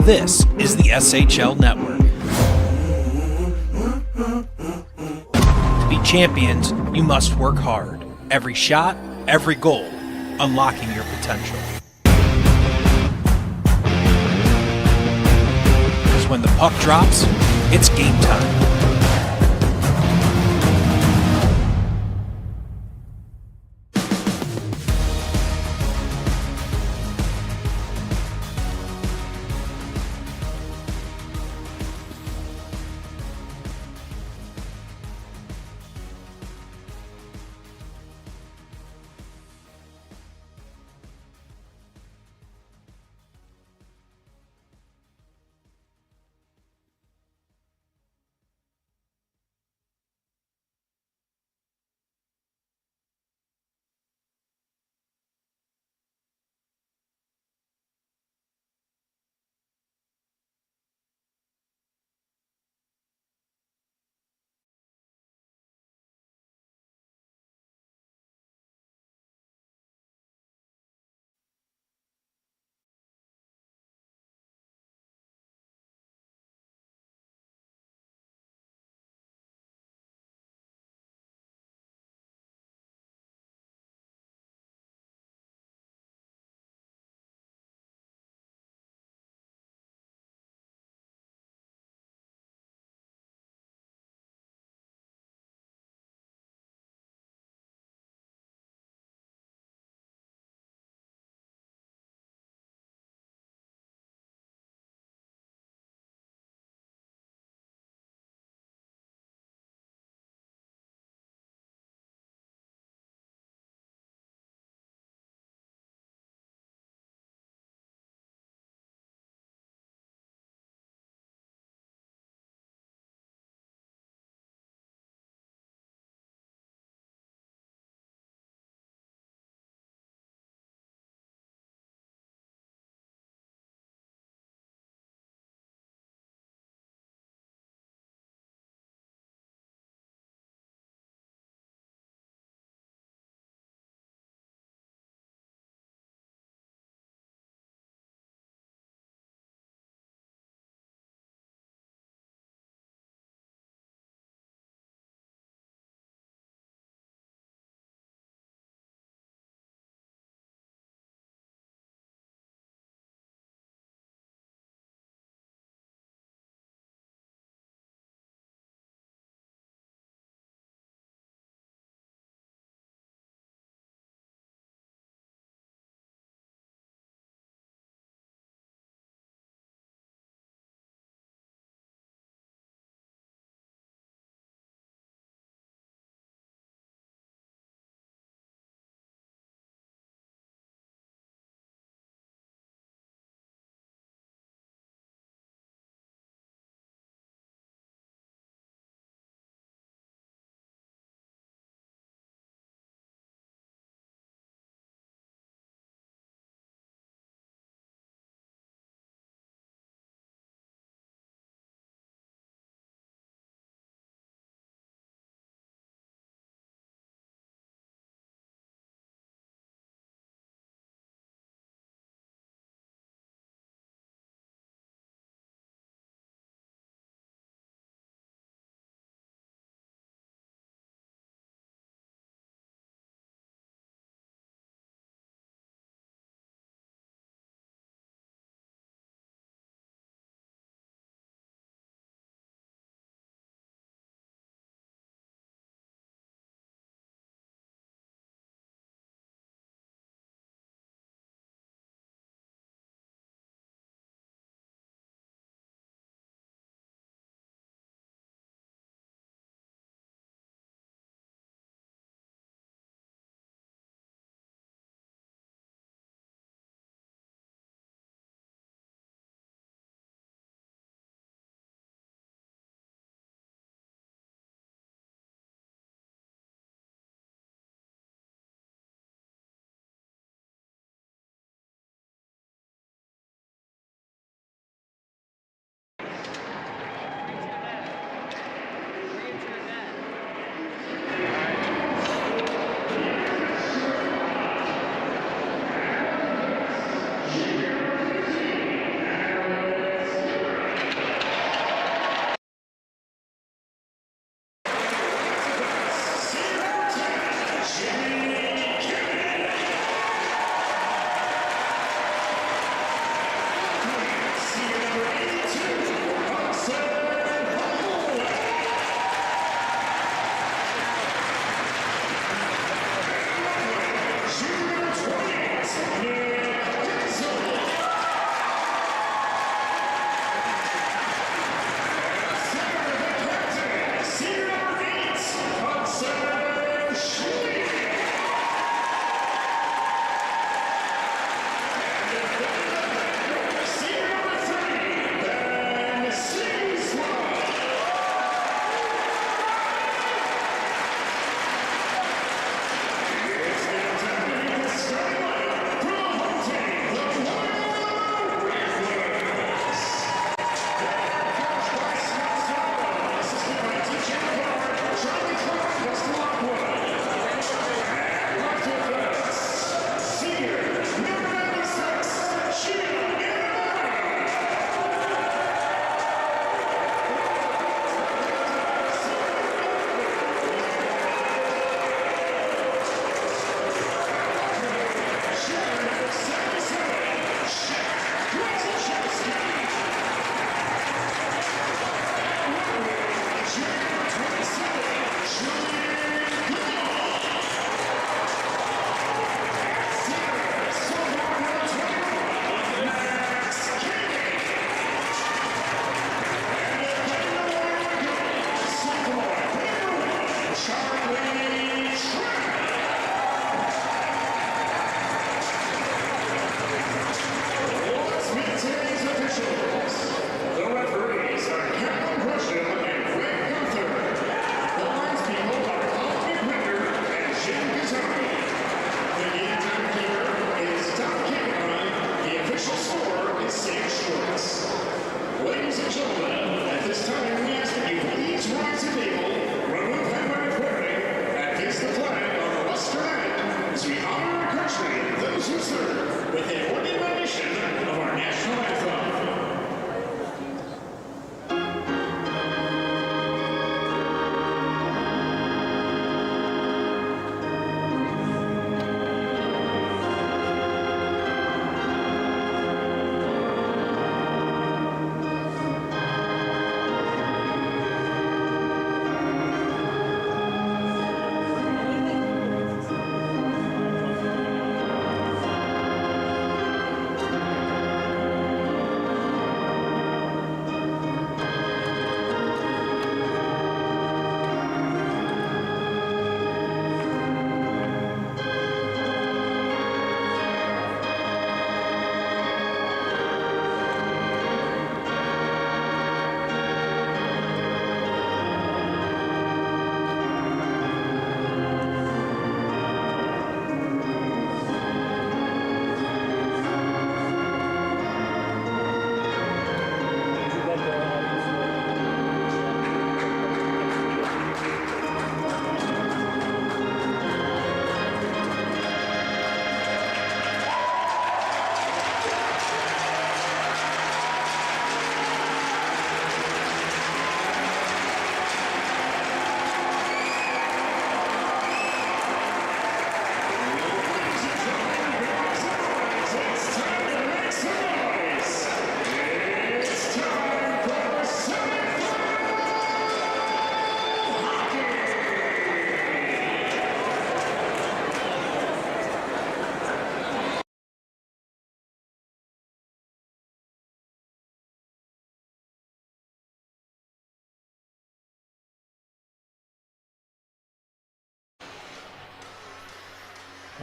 This is the SHL Network. To be champions, you must work hard. Every shot, every goal, unlocking your potential. Because when the puck drops, it's game time.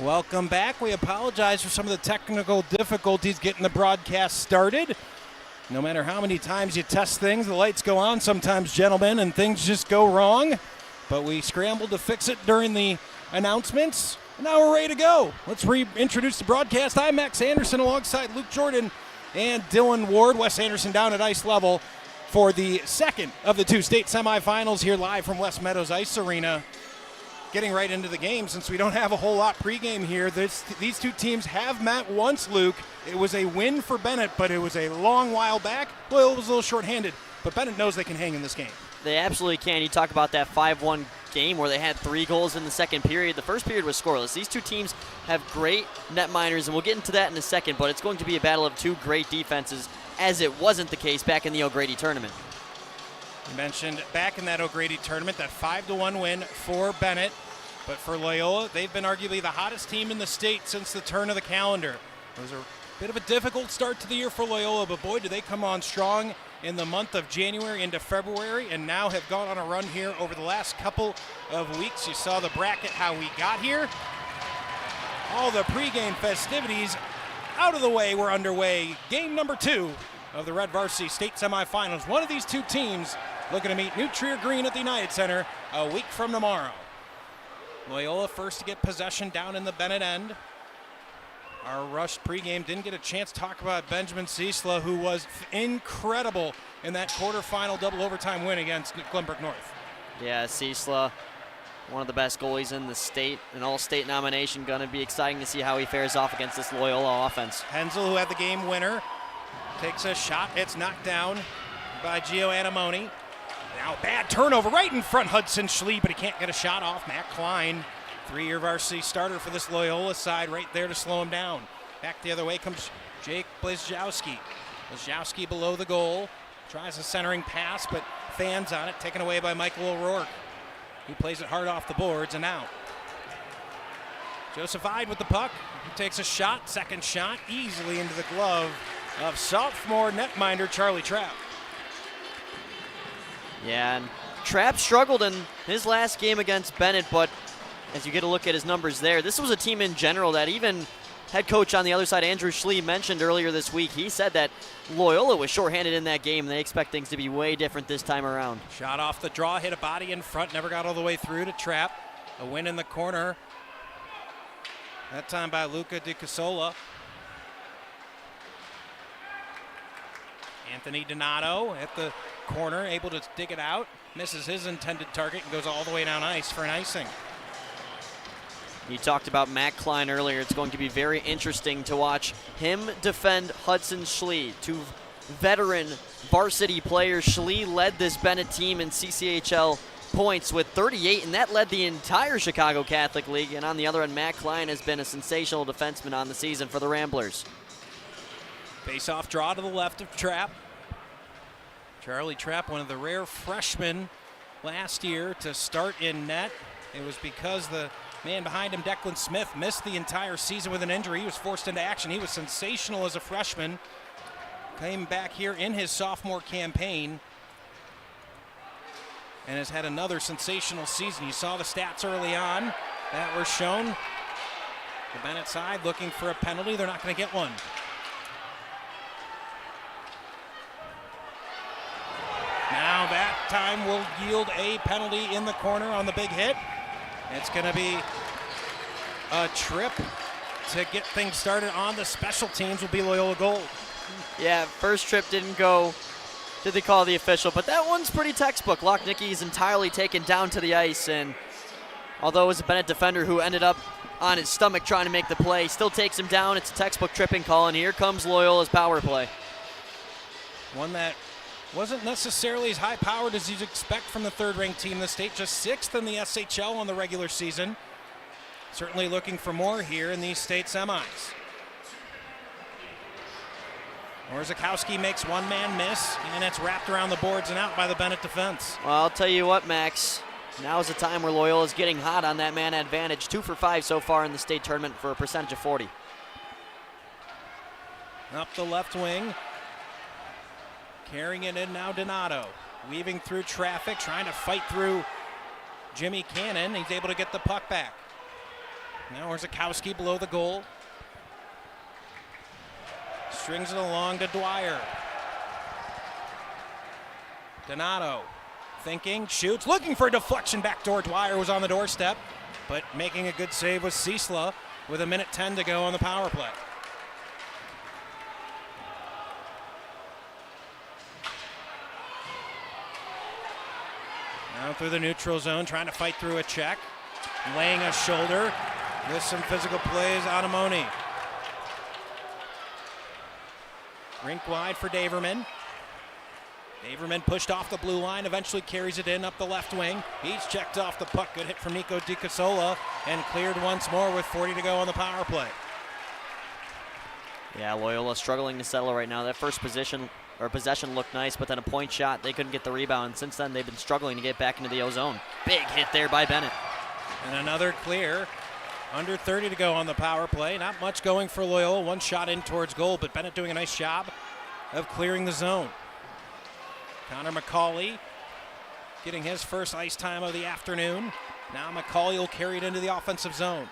Welcome back. We apologize for some of the technical difficulties getting the broadcast started. No matter how many times you test things, the lights go on sometimes, gentlemen, and things just go wrong. But we scrambled to fix it during the announcements. Now we're ready to go. Let's reintroduce the broadcast. I'm Max Anderson alongside Luke Jordan and Dylan Ward. Wes Anderson down at ice level for the second of the two state semifinals here live from West Meadows Ice Arena. Getting right into the game, since we don't have a whole lot pregame here, these two teams have met once, Luke. It was a win for Benet, but it was a long while back. Loyola was a little shorthanded, but Benet knows they can hang in this game. They absolutely can. You talk about that 5-1 game where they had 3 goals in the second period. The first period was scoreless. These two teams have great netminders, and we'll get into that in a second, but it's going to be a battle of two great defenses, as it wasn't the case back in the O'Grady tournament. You mentioned back in that O'Grady tournament, that 5-1 win for Benet. But for Loyola, they've been arguably the hottest team in the state since the turn of the calendar. It was a bit of a difficult start to the year for Loyola, but boy, did they come on strong in the month of January into February, and now have gone on a run here over the last couple of weeks. You saw the bracket, how we got here. All the pregame festivities out of the way, we're underway. Game number 2 of the Red Varsity State semifinals. One of these two teams looking to meet New Trier Green at the United Center a week from tomorrow. Loyola first to get possession down in the Benet end. Our rushed pregame didn't get a chance to talk about Benjamin Ciesla, who was incredible in that quarterfinal double overtime win against Glenbrook North. Yeah, Ciesla, one of the best goalies in the state, an all-state nomination. Going to be exciting to see how he fares off against this Loyola offense. Hensel, who had the game winner, takes a shot. It's knocked down by Gio Anamoni. Now bad turnover right in front, Hudson Schlee, but he can't get a shot off. Matt Klein, 3-year varsity starter for this Loyola side, right there to slow him down. Back the other way comes Jake Blazjowski. Blazjowski below the goal, tries a centering pass, but fans on it, taken away by Michael O'Rourke. He plays it hard off the boards and out. Joseph Ide with the puck. He takes a shot, second shot, easily into the glove of sophomore netminder Charlie Trapp. Yeah, and Trapp struggled in his last game against Benet, but as you get a look at his numbers there, this was a team in general that even head coach on the other side, Andrew Schlee, mentioned earlier this week. He said that Loyola was shorthanded in that game, and they expect things to be way different this time around. Shot off the draw, hit a body in front, never got all the way through to Trapp. A win in the corner, that time by Luca Di Casola. Anthony Donato at the corner, able to dig it out, misses his intended target and goes all the way down ice for an icing. You talked about Matt Klein earlier. It's going to be very interesting to watch him defend Hudson Schlee, two veteran varsity players. Schlee led this Benet team in CCHL points with 38, and that led the entire Chicago Catholic League. And on the other end, Matt Klein has been a sensational defenseman on the season for the Ramblers. Face-off draw to the left of Trapp. Charlie Trapp, one of the rare freshmen last year to start in net. It was because the man behind him, Declan Smith, missed the entire season with an injury. He was forced into action. He was sensational as a freshman. Came back here in his sophomore campaign and has had another sensational season. You saw the stats early on that were shown. The Benet side looking for a penalty. They're not going to get one. Now that time will yield a penalty in the corner on the big hit. It's going to be a trip to get things started on the special teams will be Loyola goal. Yeah, first trip didn't go. Did they call the official? But that one's pretty textbook. Lochnicki is entirely taken down to the ice, and although it was a Benet defender who ended up on his stomach trying to make the play, still takes him down. It's a textbook tripping call, and here comes Loyola's power play. One that wasn't necessarily as high-powered as you'd expect from the third-ranked team in the state, just 6th in the SHL on the regular season. Certainly looking for more here in these state semis. Orzakowski makes one-man miss, and it's wrapped around the boards and out by the Benet defense. Well, I'll tell you what, Max. Now is the time where Loyola's getting hot on that man advantage. 2 for 5 so far in the state tournament for a percentage of 40. Up the left wing. Carrying it in now, Donato. Weaving through traffic, trying to fight through Jimmy Cannon. He's able to get the puck back. Now Orzechowski below the goal. Strings it along to Dwyer. Donato thinking, shoots, looking for a deflection. Backdoor. Dwyer was on the doorstep, but making a good save was Ciesla with 1:10 to go on the power play. Now through the neutral zone, trying to fight through a check. Laying a shoulder with some physical plays, Anamoni. Rink wide for Daverman. Daverman pushed off the blue line, eventually carries it in up the left wing. He's checked off the puck. Good hit from Nico DiCasola and cleared once more with 40 to go on the power play. Yeah, Loyola struggling to settle right now. That first possession looked nice, but then a point shot, they couldn't get the rebound. Since then, they've been struggling to get back into the O zone. Big hit there by Benet. And another clear. Under 30 to go on the power play. Not much going for Loyola. One shot in towards goal, but Benet doing a nice job of clearing the zone. Connor McCauley getting his first ice time of the afternoon. Now McCauley will carry it into the offensive zone.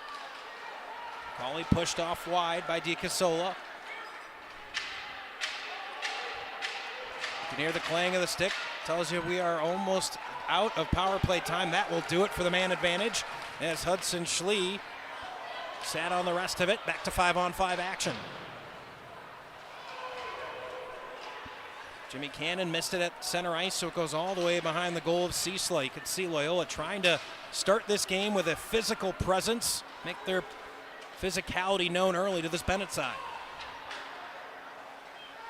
McCauley pushed off wide by DiCasola. You can hear the clang of the stick. Tells you we are almost out of power play time. That will do it for the man advantage as Hudson Schlee sat on the rest of it. Back to 5-on-5 action. Jimmy Cannon missed it at center ice, so it goes all the way behind the goal of Ciesla. You could see Loyola trying to start this game with a physical presence, make their physicality known early to this Benet side.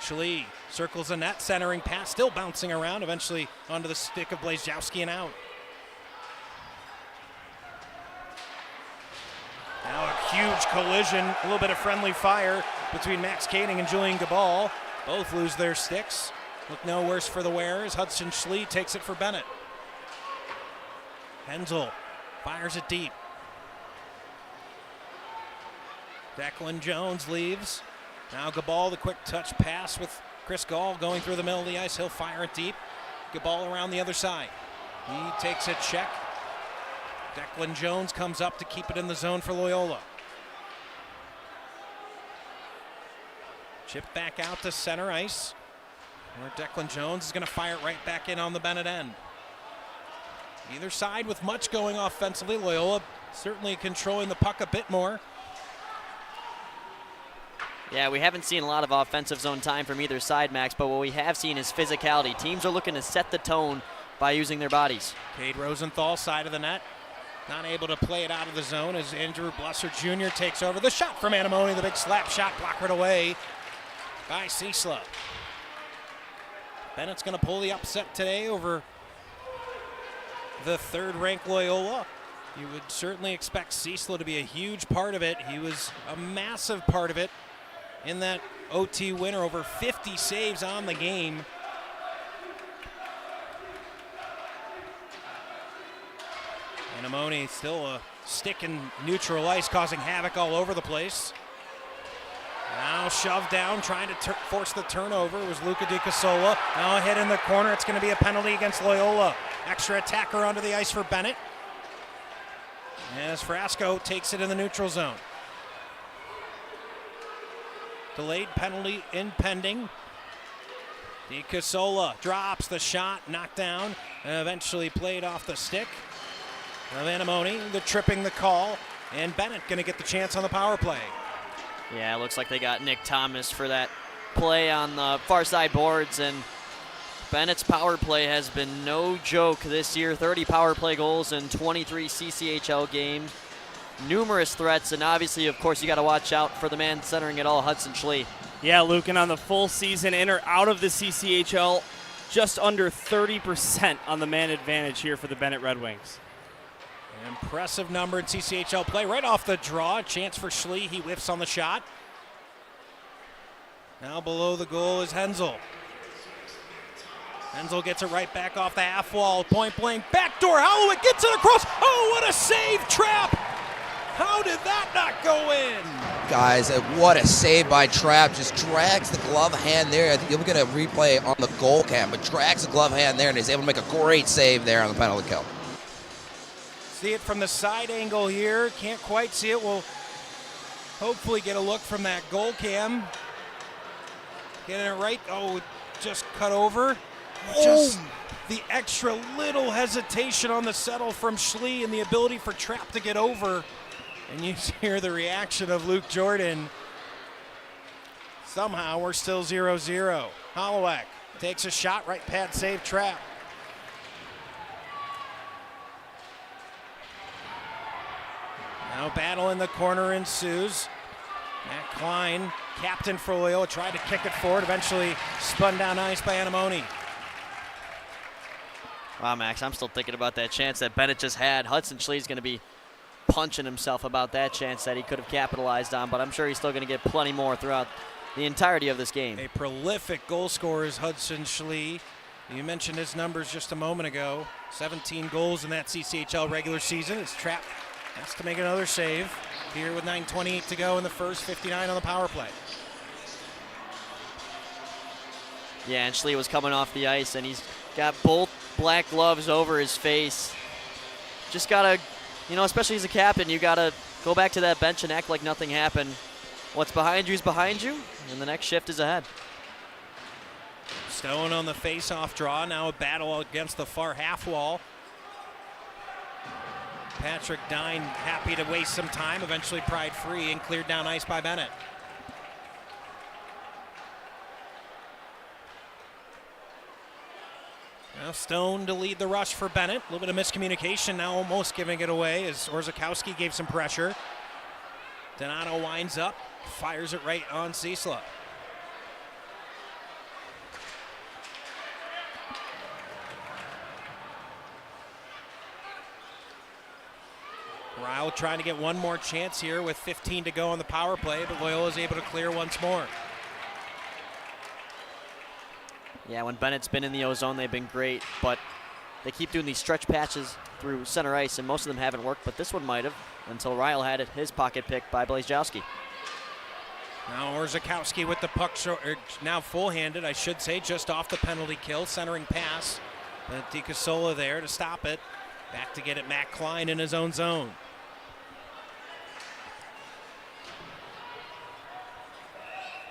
Schlee circles the net, centering pass, still bouncing around, eventually onto the stick of Blazejowski and out. Now a huge collision, a little bit of friendly fire between Max Kading and Julian Gabal. Both lose their sticks. Look no worse for the wearers. Hudson Schlee takes it for Benet. Hensel fires it deep. Declan Jones leaves. Now Gabal, the quick touch pass with Chris Gall going through the middle of the ice. He'll fire it deep. Gabal around the other side. He takes a check. Declan Jones comes up to keep it in the zone for Loyola. Chip back out to center ice, where Declan Jones is going to fire it right back in on the Benet end. Either side with much going offensively. Loyola certainly controlling the puck a bit more. Yeah, we haven't seen a lot of offensive zone time from either side, Max, but what we have seen is physicality. Teams are looking to set the tone by using their bodies. Cade Rosenthal, side of the net. Not able to play it out of the zone as Andrew Blesser Jr. takes over. The shot from Anamoni, the big slap shot, blockered away by Ciesla. Bennett's going to pull the upset today over the third-ranked Loyola. You would certainly expect Ciesla to be a huge part of it. He was a massive part of it in that OT winner, over 50 saves on the game. Anamoni still a stick in neutral ice, causing havoc all over the place. Now shoved down, trying to force the turnover was Luca DiCasola. Now a hit in the corner. It's going to be a penalty against Loyola. Extra attacker onto the ice for Benet. As Frasco takes it in the neutral zone. Delayed penalty impending. DiCasola drops the shot, knocked down, and eventually played off the stick of Anamoni. The tripping the call, and Benet going to get the chance on the power play. Yeah, it looks like they got Nick Thomas for that play on the far side boards, and Bennett's power play has been no joke this year. 30 power play goals in 23 CCHL games. Numerous threats, and obviously, of course, you got to watch out for the man centering it all, Hudson Schlee. Yeah, Luke, and on the full season, in or out of the CCHL, just under 30% on the man advantage here for the Benet Red Wings. An impressive number in CCHL play. Right off the draw, chance for Schlee. He whiffs on the shot. Now below the goal is Hensel. Hensel gets it right back off the half wall. Point blank, backdoor. Holloway gets it across. Oh, what a save trap! How did that not go in? Guys, what a save by Trapp. Just drags the glove hand there. I think you're going to replay on the goal cam, but drags the glove hand there and is able to make a great save there on the penalty kill. See it from the side angle here. Can't quite see it. We'll hopefully get a look from that goal cam. Getting it right. Oh, just cut over. Just the extra little hesitation on the settle from Schlee and the ability for Trapp to get over. And you hear the reaction of Luke Jordan. Somehow we're still 0-0. Holloway takes a shot, right pad save, Trapp. Now battle in the corner ensues. Matt Klein, captain for Loyola, tried to kick it forward, eventually spun down ice by Anamoni. Wow, Max, I'm still thinking about that chance that Benet just had. Hudson Schlee's going to be punching himself about that chance that he could have capitalized on, but I'm sure he's still going to get plenty more throughout the entirety of this game. A prolific goal scorer is Hudson Schlee. You mentioned his numbers just a moment ago. 17 goals in that CCHL regular season. His Trapp has to make another save here with 9:28 to go in the first, 59 on the power play. Yeah, and Schlee was coming off the ice, and he's got both black gloves over his face. Just got to, you know, especially as a captain, you got to go back to that bench and act like nothing happened. What's behind you is behind you, and the next shift is ahead. Stone on the face-off draw. Now a battle against the far half wall. Patrick Dine happy to waste some time, eventually pried free and cleared down ice by Benet. Now Stone to lead the rush for Benet. A little bit of miscommunication now, almost giving it away as Orzakowski gave some pressure. Donato winds up, fires it right on Ciesla. Ryle trying to get one more chance here with 15 to go on the power play, but Loyola is able to clear once more. Yeah, when Bennett's been in the O-zone, they've been great, but they keep doing these stretch patches through center ice, and most of them haven't worked, but this one might have until Ryle had it, his pocket pick by Blazejowski. Now Orzakowski with the puck, now full-handed, I should say, just off the penalty kill, centering pass. But DiCasola there to stop it. Back to get it, Matt Klein in his own zone.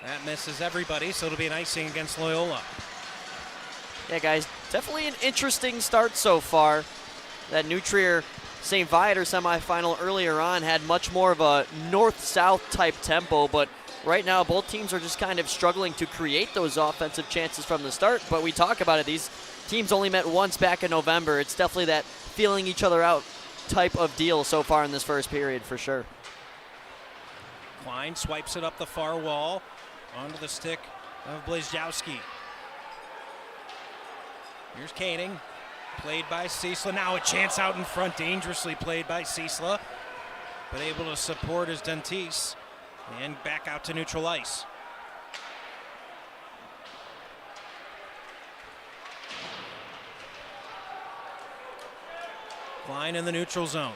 That misses everybody, so it'll be an icing against Loyola. Yeah, guys, definitely an interesting start so far. That New Trier St. Viator semifinal earlier on had much more of a north-south type tempo, but right now both teams are just kind of struggling to create those offensive chances from the start. But we talk about it, these teams only met once back in November. It's definitely that feeling each other out type of deal so far in this first period for sure. Klein swipes it up the far wall onto the stick of Blazejowski. Here's Koenig, played by Ciesla. Now a chance out in front, dangerously played by Ciesla, but able to support his Dentis and back out to neutral ice. Klein in the neutral zone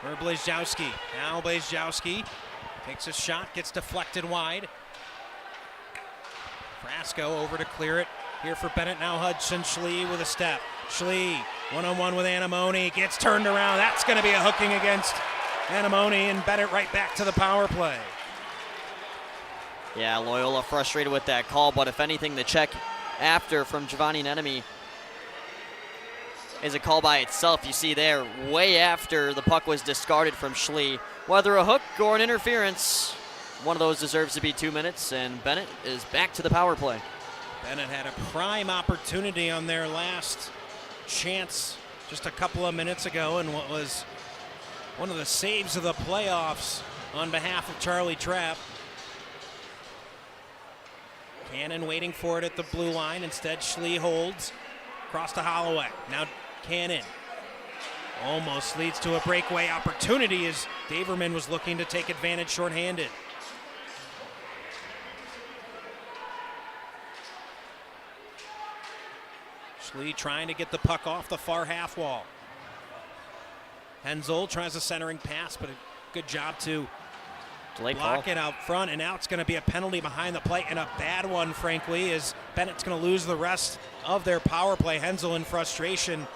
for Blazejowski. Now Blazejowski takes a shot, gets deflected wide. Frasco over to clear it. Here for Benet, now Hudson Schlee with a step. Schlee, one-on-one with Anamoni, gets turned around. That's going to be a hooking against Anamoni, and Benet right back to the power play. Yeah, Loyola frustrated with that call, but if anything, the check after from Giovanni Nenemi is a call by itself. You see there, way after the puck was discarded from Schlee. Whether a hook or an interference, one of those deserves to be 2 minutes, and Benet is back to the power play. Benet had a prime opportunity on their last chance just a couple of minutes ago, and what was one of the saves of the playoffs on behalf of Charlie Trapp. Cannon waiting for it at the blue line. Instead, Schlee holds across to Holloway. Now Cannon almost leads to a breakaway opportunity as Daverman was looking to take advantage shorthanded. Schlee trying to get the puck off the far half wall. Hensel tries a centering pass, but a good job to block it out front, and now it's going to be a penalty behind the plate, and a bad one, frankly, as Bennett's going to lose the rest of their power play. Hensel in frustration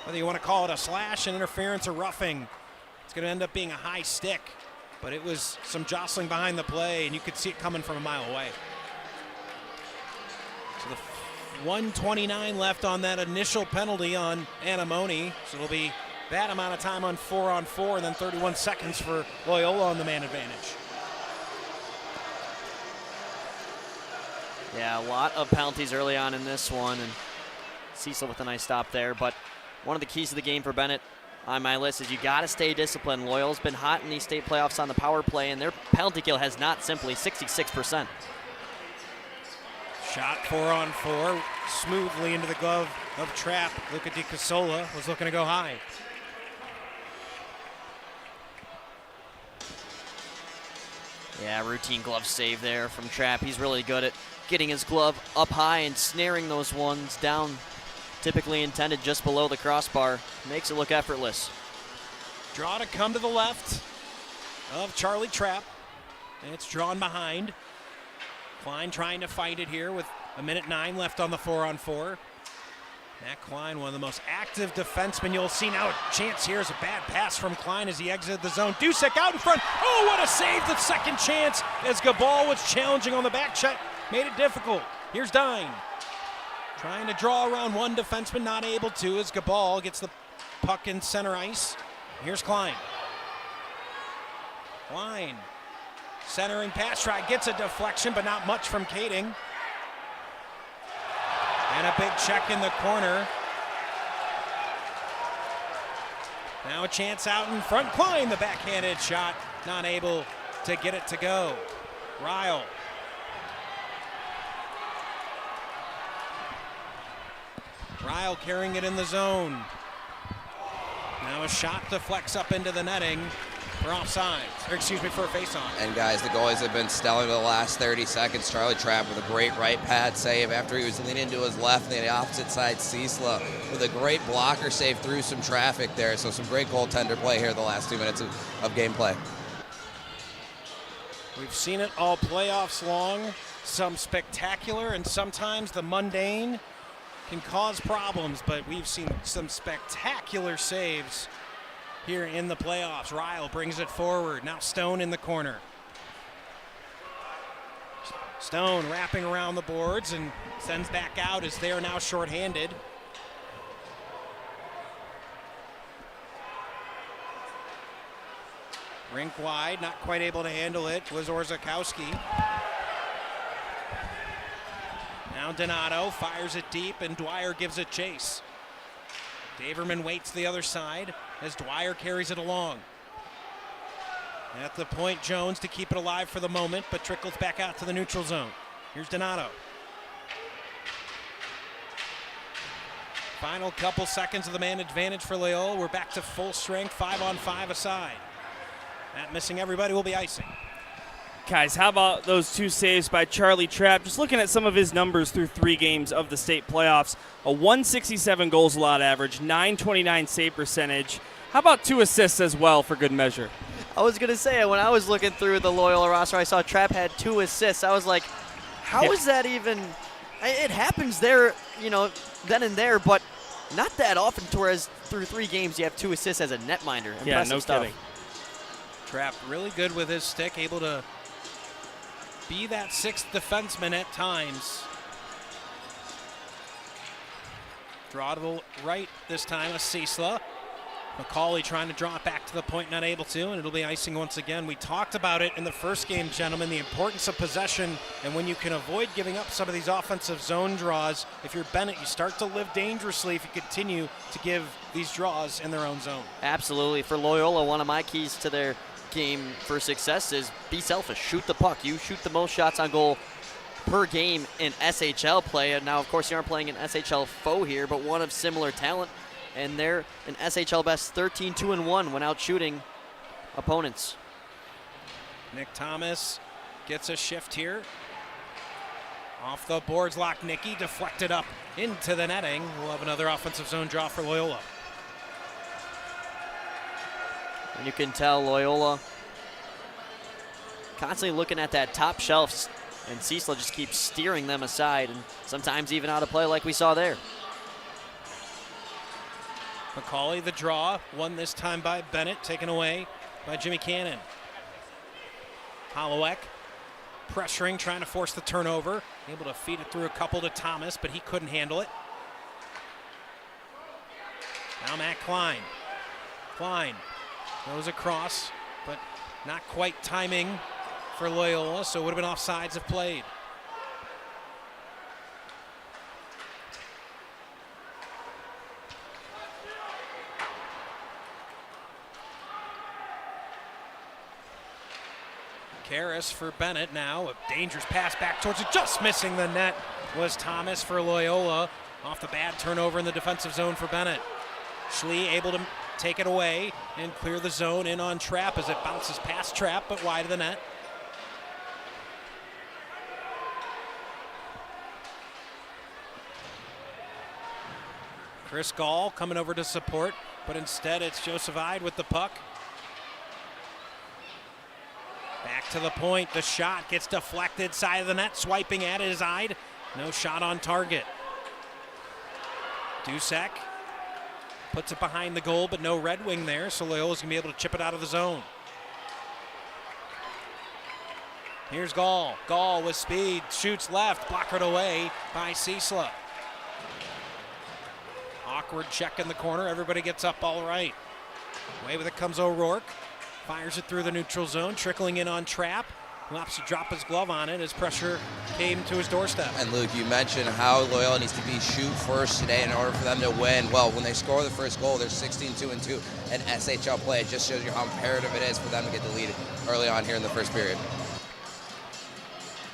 whether you want to call it a slash, an interference, or roughing. It's going to end up being a high stick, but it was some jostling behind the play, and you could see it coming from a mile away. So the 1:29 left on that initial penalty on Anemone, so it'll be that amount of time on 4-on-4, and then 31 seconds for Loyola on the man advantage. Yeah, a lot of penalties early on in this one, and Cecil with a nice stop there. But one of the keys to the game for Benet on my list is you got to stay disciplined. Loyola's been hot in these state playoffs on the power play, and their penalty kill has not simply 66%. Shot 4-on-4, smoothly into the glove of Trapp. Luca Di Casola was looking to go high. Yeah, routine glove save there from Trapp. He's really good at getting his glove up high and snaring those ones down, typically intended just below the crossbar. Makes it look effortless. Draw to come to the left of Charlie Trapp. And it's drawn behind. Klein trying to fight it here with 1:09 left on the 4-on-4. Matt Klein, one of the most active defensemen. You'll see now a chance here is a bad pass from Klein as he exited the zone. Dusek out in front. Oh, what a save, the second chance as Gabal was challenging on the back check. Made it difficult. Here's Dine. Trying to draw around one defenseman, not able to as Gabal gets the puck in center ice. Here's Klein. Klein. Centering pass try, gets a deflection, but not much from Kading. And a big check in the corner. Now a chance out in front. Klein, the backhanded shot, not able to get it to go. Ryle. Ryle carrying it in the zone. Now a shot deflects up into the netting for offsides, or excuse me, for a face-on. And guys, the goalies have been stellar the last 30 seconds. Charlie Trapp with a great right pad save after he was leaning to his left, and the opposite side, Cecil with a great blocker save through some traffic there. So some great goaltender play here the last 2 minutes of gameplay. We've seen it all playoffs long. Some spectacular and sometimes the mundane can cause problems, but we've seen some spectacular saves here in the playoffs. Ryle brings it forward. Now Stone in the corner. Stone wrapping around the boards and sends back out as they are now shorthanded. Rink wide, not quite able to handle it was Orzakowski. Now Donato fires it deep and Dwyer gives it chase. Daverman waits the other side as Dwyer carries it along. At the point, Jones to keep it alive for the moment, but trickles back out to the neutral zone. Here's Donato. Final couple seconds of the man advantage for Loyola. We're back to full strength, 5-on-5 aside. That missing everybody will be icing. Guys, how about those two saves by Charlie Trapp? Just looking at some of his numbers through 3 games of the state playoffs. A 167 goals allowed average, 929 save percentage. How about 2 assists as well for good measure? I was going to say, when I was looking through the Loyola roster, I saw Trapp had 2 assists. I was like, how is that even? It happens there, then and there, but not that often, whereas through 3 games you have 2 assists as a netminder. Impressive yeah, no stuff. kidding. Trapp really good with his stick, able to be that 6th defenseman at times. Draw to the right this time, a Cecil. McCauley trying to draw it back to the point, not able to, and it'll be icing once again. We talked about it in the first game, gentlemen, the importance of possession, and when you can avoid giving up some of these offensive zone draws, if you're Benet, you start to live dangerously if you continue to give these draws in their own zone. Absolutely. For Loyola, one of my keys to their game for success is be selfish. Shoot the puck. You shoot the most shots on goal per game in SHL play. And now, of course, you aren't playing an SHL foe here, but one of similar talent. And they're an SHL best 13-2-1 when out shooting opponents. Nick Thomas gets a shift here. Off the boards, Lochnicki deflected up into the netting. We'll have another offensive zone draw for Loyola. And you can tell Loyola constantly looking at that top shelf, and Cecil just keeps steering them aside and sometimes even out of play like we saw there. McCauley the draw, won this time by Benet, taken away by Jimmy Cannon. Hollowek pressuring, trying to force the turnover. Able to feed it through a couple to Thomas, but he couldn't handle it. Now Matt Klein. Klein goes across, but not quite timing for Loyola, so it would have been offsides if played. Karras for Benet now. A dangerous pass back towards it. Just missing the net was Thomas for Loyola. Off the bad turnover in the defensive zone for Benet. Schlee able to take it away and clear the zone in on Trapp as it bounces past Trapp but wide of the net. Chris Gall coming over to support, but instead it's Joseph Ide with the puck. Back to the point, the shot gets deflected, side of the net, swiping at it is Ide. No shot on target. Duszek puts it behind the goal, but no Red Wing there, so Loyola's gonna be able to chip it out of the zone. Here's Gall. Gall with speed, shoots left, blockered away by Ciesla. Awkward check in the corner, everybody gets up all right. Away with it comes O'Rourke. Fires it through the neutral zone, trickling in on Trapp. Who opts to drop his glove on it as pressure came to his doorstep. And Luke, you mentioned how Loyola needs to be shoot first today in order for them to win. Well, when they score the first goal, they're 16-2-2 in SHL play. It just shows you how imperative it is for them to get the lead early on here in the first period.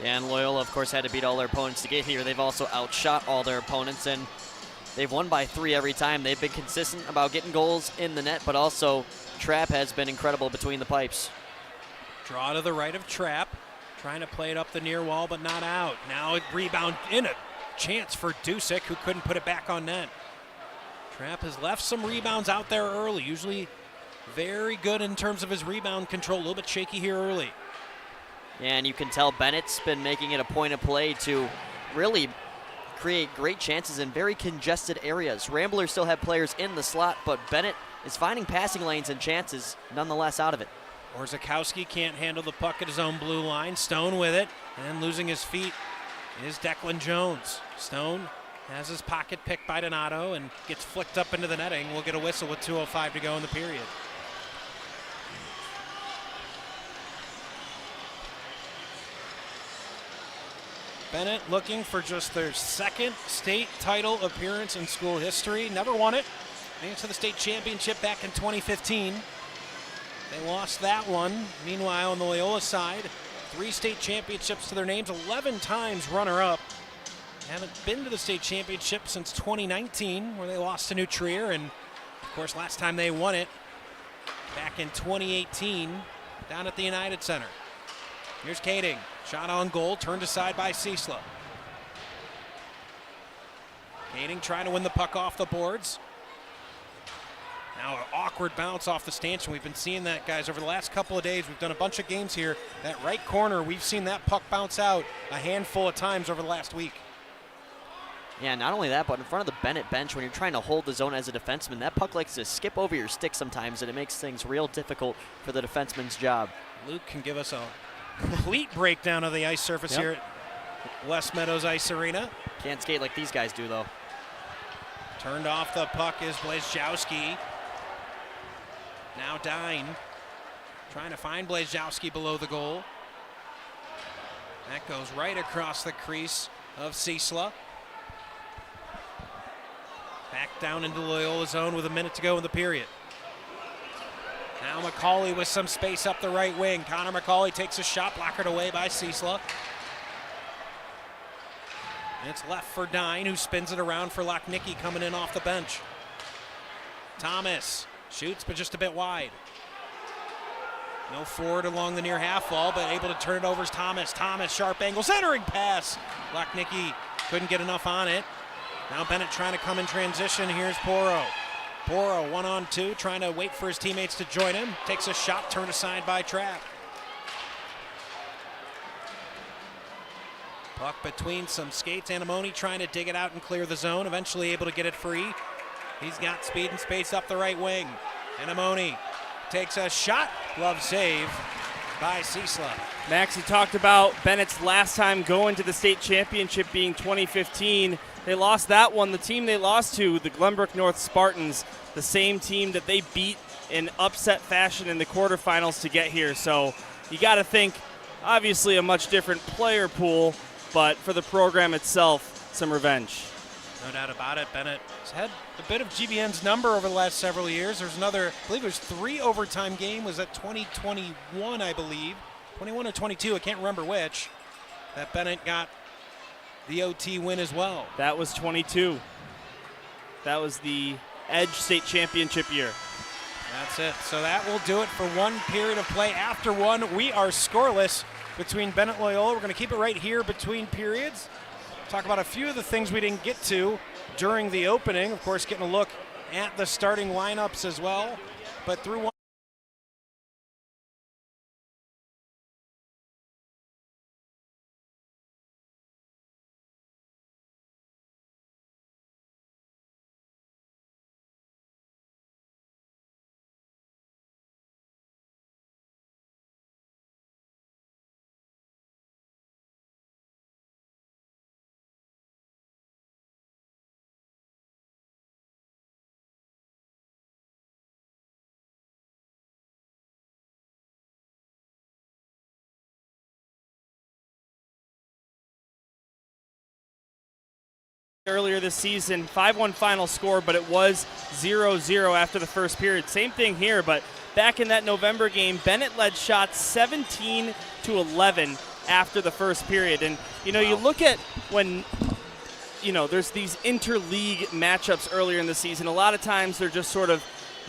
And Loyola, of course, had to beat all their opponents to get here. They've also outshot all their opponents, and they've won by 3 every time. They've been consistent about getting goals in the net, but also Trapp has been incredible between the pipes. Draw to the right of Trapp, trying to play it up the near wall, but not out. Now a rebound in, a chance for Duszek, who couldn't put it back on net. Trapp has left some rebounds out there early, usually very good in terms of his rebound control, a little bit shaky here early. And you can tell Bennett's been making it a point of play to really create great chances in very congested areas. Ramblers still have players in the slot, but Benet is finding passing lanes and chances nonetheless out of it. Orzechowski can't handle the puck at his own blue line. Stone with it, and losing his feet is Declan Jones. Stone has his pocket picked by Donato and gets flicked up into the netting. We'll get a whistle with 2:05 to go in the period. Benet looking for just their second state title appearance in school history. Never won it. Made it to the state championship back in 2015. They lost that one. Meanwhile, on the Loyola side, 3 state championships to their names, 11 times runner-up. Haven't been to the state championship since 2019, where they lost to New Trier, and of course, last time they won it back in 2018 down at the United Center. Here's Kading. Shot on goal, turned aside by Ciesla. Kading trying to win the puck off the boards. Now an awkward bounce off the stanchion. We've been seeing that, guys, over the last couple of days. We've done a bunch of games here. That right corner, we've seen that puck bounce out a handful of times over the last week. Yeah, not only that, but in front of the Benet bench, when you're trying to hold the zone as a defenseman, that puck likes to skip over your stick sometimes, and it makes things real difficult for the defenseman's job. Luke can give us a complete breakdown of the ice surface here at West Meadows Ice Arena. Can't skate like these guys do, though. Turned off the puck is Blazejowski. Now Dine trying to find Blazejowski below the goal. That goes right across the crease of Ciesla. Back down into Loyola zone with a minute to go in the period. Now McCauley with some space up the right wing. Connor McCauley takes a shot, blockered away by Ciesla. And it's left for Dine, who spins it around for Lochnicki coming in off the bench. Thomas shoots, but just a bit wide. No forward along the near half wall, but able to turn it over is Thomas. Thomas, sharp angle, centering pass. Lochnicki couldn't get enough on it. Now Benet trying to come in transition. Here's Poro. Poro 1-on-2, trying to wait for his teammates to join him. Takes a shot, turned aside by Trapp. Puck between some skates. Anamoni trying to dig it out and clear the zone. Eventually able to get it free. He's got speed and space up the right wing. And Amoni takes a shot. Glove save by Ciesla. Max, you talked about Bennett's last time going to the state championship being 2015. They lost that one. The team they lost to, the Glenbrook North Spartans, the same team that they beat in upset fashion in the quarterfinals to get here. So you got to think, obviously a much different player pool, but for the program itself, some revenge. No doubt about it. Benet has had a bit of GBN's number over the last several years. There's another, I believe there's 3 overtime game. Was that 2021, I believe? 21 or 22, I can't remember which. That Benet got the OT win as well. That was 22. That was the Edge State Championship year. That's it. So that will do it for one period of play. After one, we are scoreless between Benet Loyola. We're going to keep it right here between periods. Talk about a few of the things we didn't get to during the opening. Of course, getting a look at the starting lineups as well. But through one. Earlier this season, 5-1 final score, but it was 0-0 after the first period. Same thing here, but back in that November game, Benet led shots 17-11 after the first period. And, you know, you look at when, you know, there's these interleague matchups earlier in the season. A lot of times they're just sort of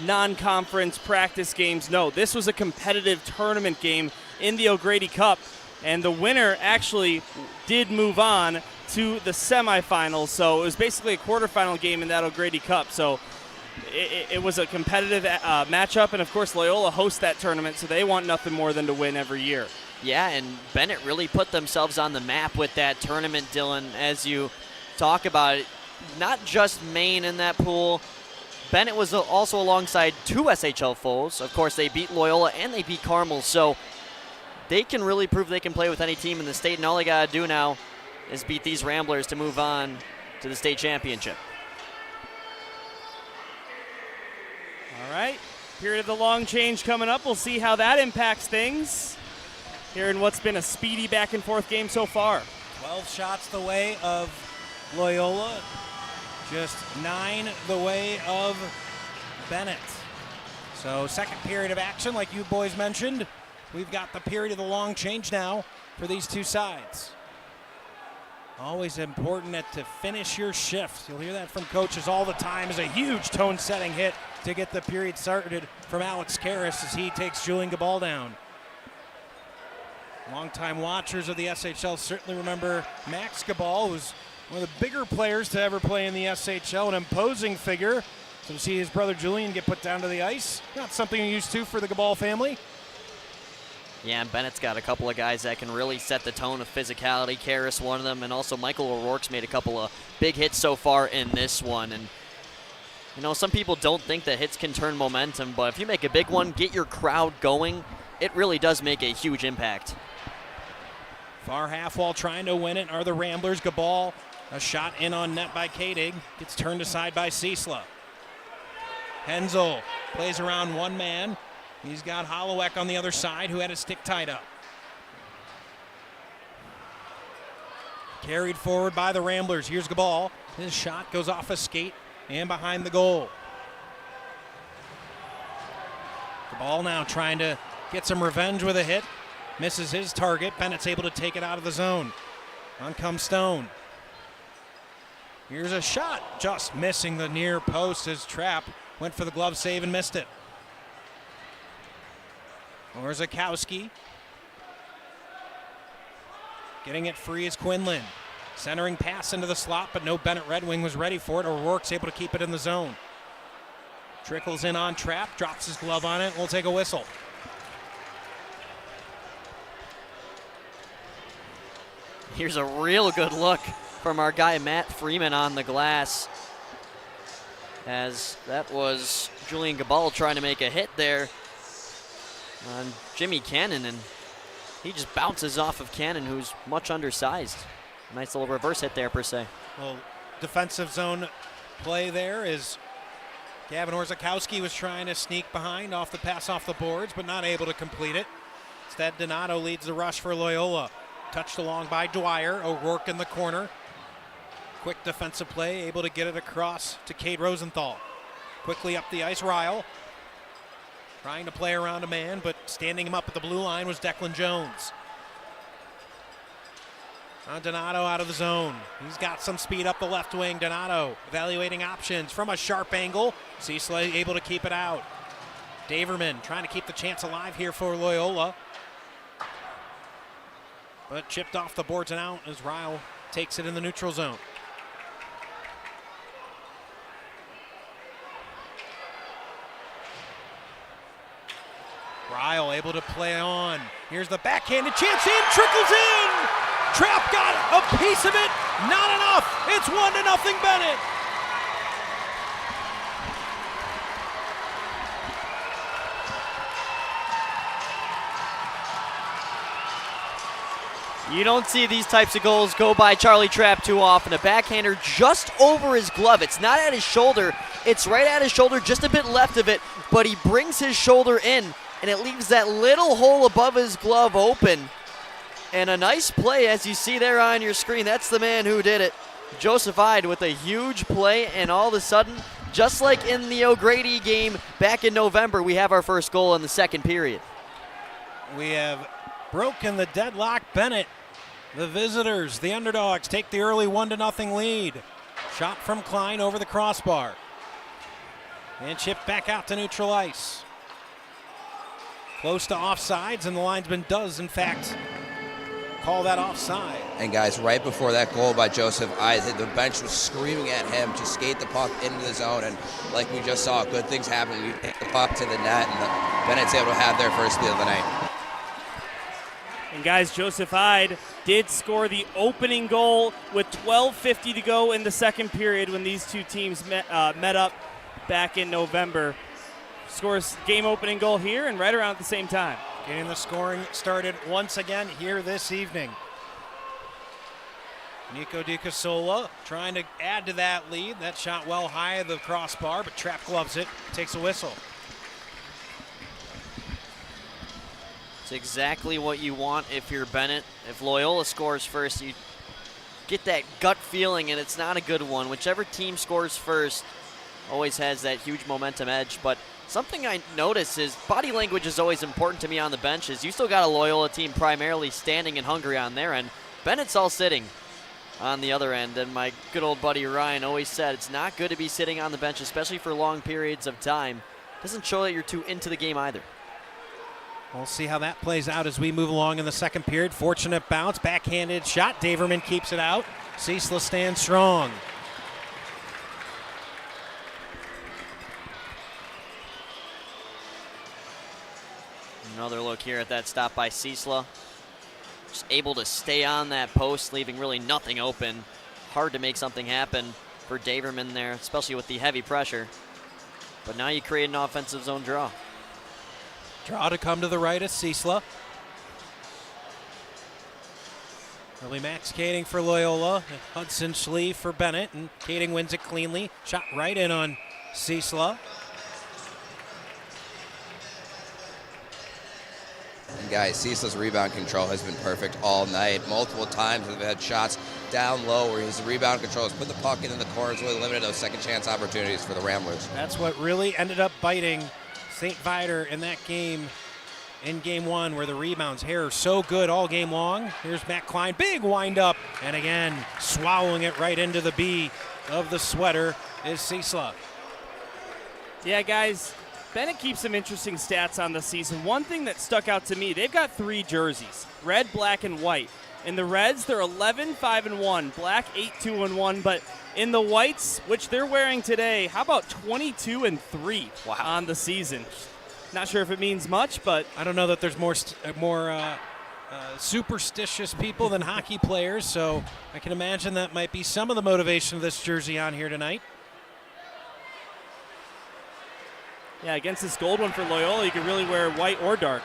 non-conference practice games. No, this was a competitive tournament game in the O'Grady Cup, and the winner actually did move on to the semifinals. So it was basically a quarterfinal game in that O'Grady Cup. So it was a competitive matchup, and of course Loyola hosts that tournament, so they want nothing more than to win every year. Yeah, and Benet really put themselves on the map with that tournament, Dylan, as you talk about it. Not just Maine in that pool. Benet was also alongside 2 SHL foes. Of course, they beat Loyola and they beat Carmel, so they can really prove they can play with any team in the state, and all they got to do now is beat these Ramblers to move on to the state championship. All right, period of the long change coming up. We'll see how that impacts things here in what's been a speedy back and forth game so far. 12 shots the way of Loyola, just 9 the way of Benet. So second period of action, like you boys mentioned. We've got the period of the long change now for these two sides. Always important to finish your shift. You'll hear that from coaches all the time. Is a huge tone-setting hit to get the period started from Alex Karras as he takes Julian Gabal down. Longtime watchers of the SHL certainly remember Max Gabal, who's one of the bigger players to ever play in the SHL, an imposing figure. So to see his brother Julian get put down to the ice, not something you're used to for the Gabal family. Yeah, and Bennett's got a couple of guys that can really set the tone of physicality. Karras, one of them, and also Michael O'Rourke's made a couple of big hits so far in this one. And, you know, some people don't think that hits can turn momentum, but if you make a big one, get your crowd going, it really does make a huge impact. Far half wall trying to win it are the Ramblers. Gabal, a shot in on net by Kadig, gets turned aside by Ciesla. Hensel plays around one man. He's got Hollowek on the other side who had his stick tied up. Carried forward by the Ramblers. Here's Gabal. His shot goes off a skate and behind the goal. Gabal now trying to get some revenge with a hit. Misses his target. Bennett's able to take it out of the zone. On comes Stone. Here's a shot. Just missing the near post as Trapp went for the glove save and missed it. Or Zakowski. Getting it free is Quinlan. Centering pass into the slot, but no Benet Red Wing was ready for it. O'Rourke's able to keep it in the zone. Trickles in on Trapp, drops his glove on it. We'll take a whistle. Here's a real good look from our guy Matt Freeman on the glass. as that was Julian Gabal trying to make a hit there on Jimmy Cannon, and he just bounces off of Cannon, who's much undersized. Nice little reverse hit there, per se. Well, defensive zone play there is Gavin Orzakowski was trying to sneak behind off the pass off the boards, but not able to complete it. Instead, Donato leads the rush for Loyola. Touched along by Dwyer. O'Rourke in the corner. Quick defensive play, able to get it across to Cade Rosenthal. Quickly up the ice, Ryle. Trying to play around a man, but standing him up at the blue line was Declan Jones. Donato out of the zone. He's got some speed up the left wing. Donato evaluating options from a sharp angle. Ciesla able to keep it out. Daverman trying to keep the chance alive here for Loyola. But chipped off the boards and out as Ryle takes it in the neutral zone. Ryle able to play on. Here's the backhanded chance in, trickles in! Trapp got a piece of it, not enough. It's 1-0 Benet. You don't see these types of goals go by Charlie Trapp too often. A backhander just over his glove. It's not at his shoulder. It's right at his shoulder, just a bit left of it, but he brings his shoulder in, and it leaves that little hole above his glove open. And a nice play, as you see there on your screen. That's the man who did it. Joseph Ide with a huge play, and all of a sudden, just like in the O'Grady game back in November, we have our first goal in the second period. We have broken the deadlock. Benet, the visitors, the underdogs, take the early 1-0 lead. Shot from Klein over the crossbar. And chipped back out to neutral ice. Close to offsides, and the linesman does, in fact, call that offside. And guys, right before that goal by Joseph Ide, the bench was screaming at him to skate the puck into the zone, and like we just saw, good things happen. You hit the puck to the net, and Bennett's able to have their first steal of the night. And guys, Joseph Ide did score the opening goal with 12:50 to go in the second period when these two teams met up back in November. Scores game opening goal here and right around at the same time. Getting the scoring started once again here this evening. Nico Di Casola trying to add to that lead. That shot well high of the crossbar, but Trapp gloves it, takes a whistle. It's exactly what you want if you're Benet. If Loyola scores first, you get that gut feeling, and it's not a good one. Whichever team scores first always has that huge momentum edge, but something I notice is body language is always important to me on the benches. You still got a Loyola team primarily standing and hungry on their end. Bennett's all sitting on the other end, and my good old buddy Ryan always said it's not good to be sitting on the bench, especially for long periods of time. Doesn't show that you're too into the game either. We'll see how that plays out as we move along in the second period. Fortunate bounce, backhanded shot. Daverman keeps it out. Ciesla stands strong. Another look here at that stop by Ciesla. Just able to stay on that post, leaving really nothing open. Hard to make something happen for Daverman there, especially with the heavy pressure. But now you create an offensive zone draw. Draw to come to the right is Ciesla. Early max skating for Loyola. Hudson Schlee for Benet, and Kading wins it cleanly. Shot right in on Ciesla. And guys, Ciesla's rebound control has been perfect all night. Multiple times we've had shots down low where his rebound control has put the puck in the corners, really limited those second chance opportunities for the Ramblers. That's what really ended up biting St. Viator in that game, in game one, where the rebounds here are so good all game long. Here's Matt Klein, big wind up, and again, swallowing it right into the B of the sweater is Ciesla. Yeah, guys, Benet keeps some interesting stats on the season. One thing that stuck out to me, they've got 3 jerseys, red, black, and white. In the Reds, they're 11-5-1, black 8-2-1, but in the whites, which they're wearing today, how about 22-3 on the season? Not sure if it means much, but I don't know that there's more superstitious people than hockey players, so I can imagine that might be some of the motivation of this jersey on here tonight. Yeah, against this gold one for Loyola, you could really wear white or dark.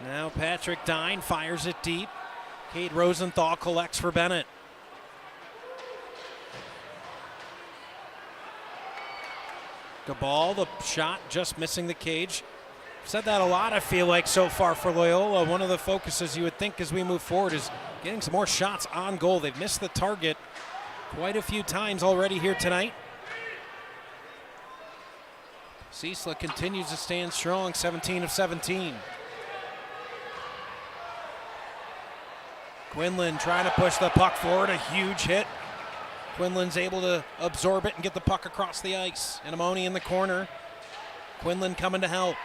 Now Patrick Dine fires it deep. Cade Rosenthal collects for Benet. Gabal, the shot just missing the cage. Said that a lot, I feel like, so far for Loyola. One of the focuses you would think as we move forward is getting some more shots on goal. They've missed the target quite a few times already here tonight. Ciesla continues to stand strong, 17 of 17. Quinlan trying to push the puck forward, a huge hit. Quinlan's able to absorb it and get the puck across the ice. Anamoni in the corner. Quinlan coming to help.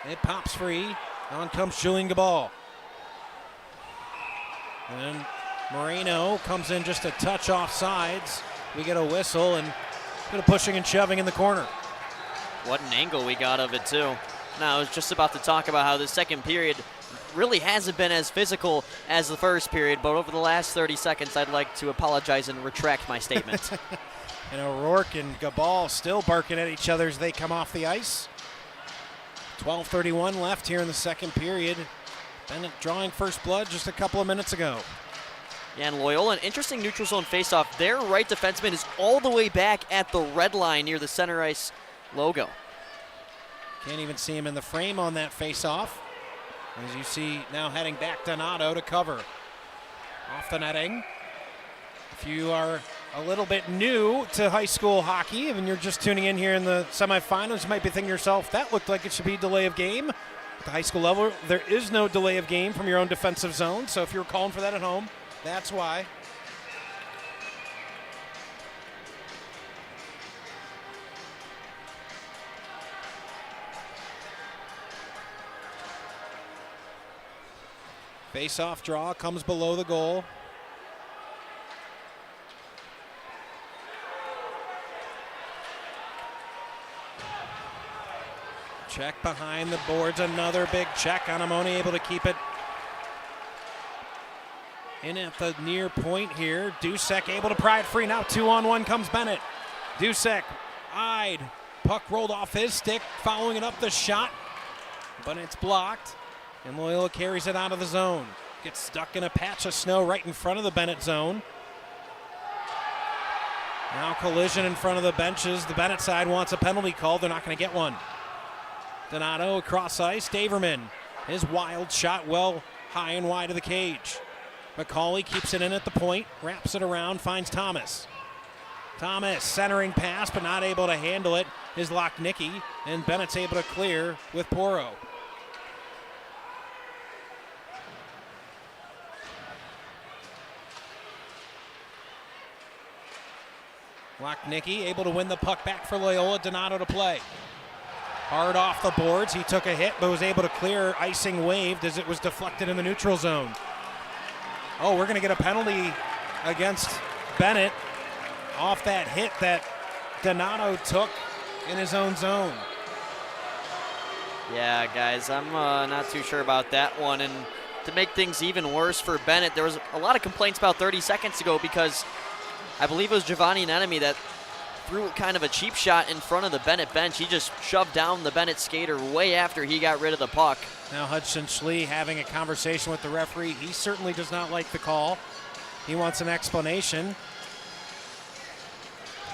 It pops free. On comes Julian Gabal. And Moreno comes in just a touch off sides. We get a whistle and a bit of pushing and shoving in the corner. What an angle we got of it, too. Now, I was just about to talk about how the second period really hasn't been as physical as the first period, but over the last 30 seconds, I'd like to apologize and retract my statement. And O'Rourke and Gabal still barking at each other as they come off the ice. 12:31 left here in the second period. Benet drawing first blood just a couple of minutes ago. Yeah, and Loyola, an interesting neutral zone faceoff. Their right defenseman is all the way back at the red line near the center ice logo. Can't even see him in the frame on that faceoff. As you see now heading back Donato to cover. Off the netting. If you are a little bit new to high school hockey and you're just tuning in here in the semifinals, you might be thinking to yourself, that looked like it should be delay of game. At the high school level, there is no delay of game from your own defensive zone. So if you're calling for that at home, that's why. Face-off draw comes below the goal. Check behind the boards, another big check. Anamoni able to keep it in at the near point here. Dusek able to pry it free. Now 2-on-1 comes Benet. Dusek eyed. Puck rolled off his stick, following it up the shot, but it's blocked. And Loyola carries it out of the zone. Gets stuck in a patch of snow right in front of the Benet zone. Now collision in front of the benches. The Benet side wants a penalty called. They're not going to get one. Donato across ice. Daverman, his wild shot well high and wide of the cage. McCauley keeps it in at the point, wraps it around, finds Thomas. Thomas centering pass, but not able to handle it. Is Lochnicki, and Bennett's able to clear with Poro. Lochnicki able to win the puck back for Loyola. Donato to play. Hard off the boards. He took a hit, but was able to clear. Icing waved as it was deflected in the neutral zone. Oh, we're going to get a penalty against Benet off that hit that Donato took in his own zone. Yeah, guys, I'm not too sure about that one. And to make things even worse for Benet, there was a lot of complaints about 30 seconds ago because I believe it was Giovanni Nenemi that threw kind of a cheap shot in front of the Benet bench. He just shoved down the Benet skater way after he got rid of the puck. Now Hudson Schlee having a conversation with the referee. He certainly does not like the call. He wants an explanation.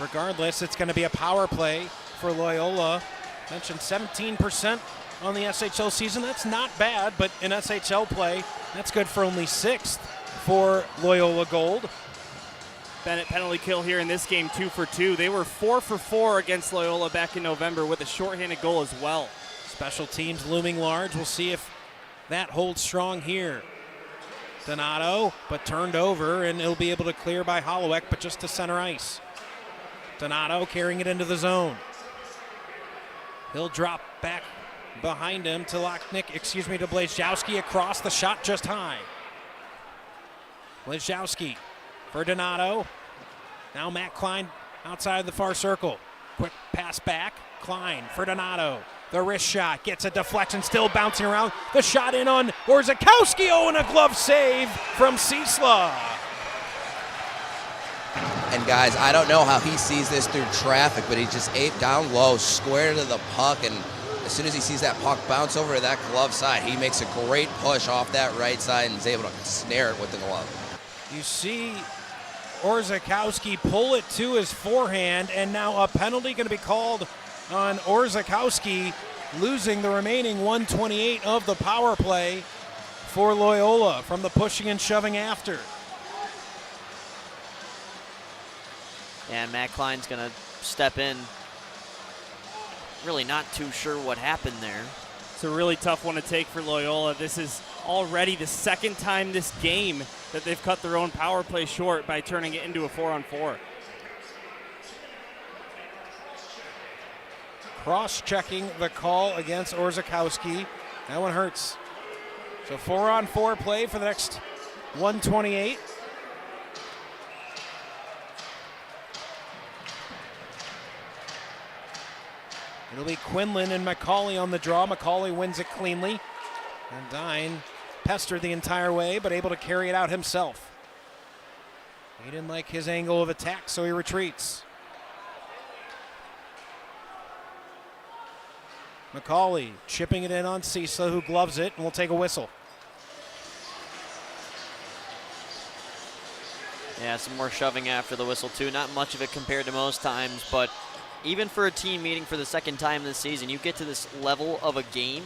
Regardless, it's going to be a power play for Loyola. Mentioned 17% on the SHL season. That's not bad, but in SHL play, that's good for only 6th for Loyola Gold. Benet penalty kill here in this game, 2 for 2. They were 4 for 4 against Loyola back in November with a shorthanded goal as well. Special teams looming large. We'll see if that holds strong here. Donato, but turned over, and it'll be able to clear by Hollowek, but just to center ice. Donato carrying it into the zone. He'll drop back behind him to to Blazejowski across the shot just high. Blazejowski for Donato. Now Matt Klein outside the far circle. Quick pass back. Klein for Donato. The wrist shot gets a deflection, still bouncing around. The shot in on Orzakowski. Oh, and a glove save from Ciesla. And guys, I don't know how he sees this through traffic, but he just ate down low, square to the puck, and as soon as he sees that puck bounce over to that glove side, he makes a great push off that right side and is able to snare it with the glove. You see Orzechowski pull it to his forehand, and now a penalty going to be called on Orzechowski, losing the remaining 128 of the power play for Loyola from the pushing and shoving after. And Matt Klein's going to step in. Really not too sure what happened there. It's a really tough one to take for Loyola. This is already the second time this game that they've cut their own power play short by turning it into a 4-on-4. Cross-checking the call against Orzechowski. That one hurts. So 4-on-4 play for the next 128. It'll be Quinlan and McCauley on the draw. McCauley wins it cleanly. And Dine pestered the entire way, but able to carry it out himself. He didn't like his angle of attack, so he retreats. McCauley chipping it in on Cisa, who gloves it, and will take a whistle. Yeah, some more shoving after the whistle, too. Not much of it compared to most times, but even for a team meeting for the second time this season, you get to this level of a game,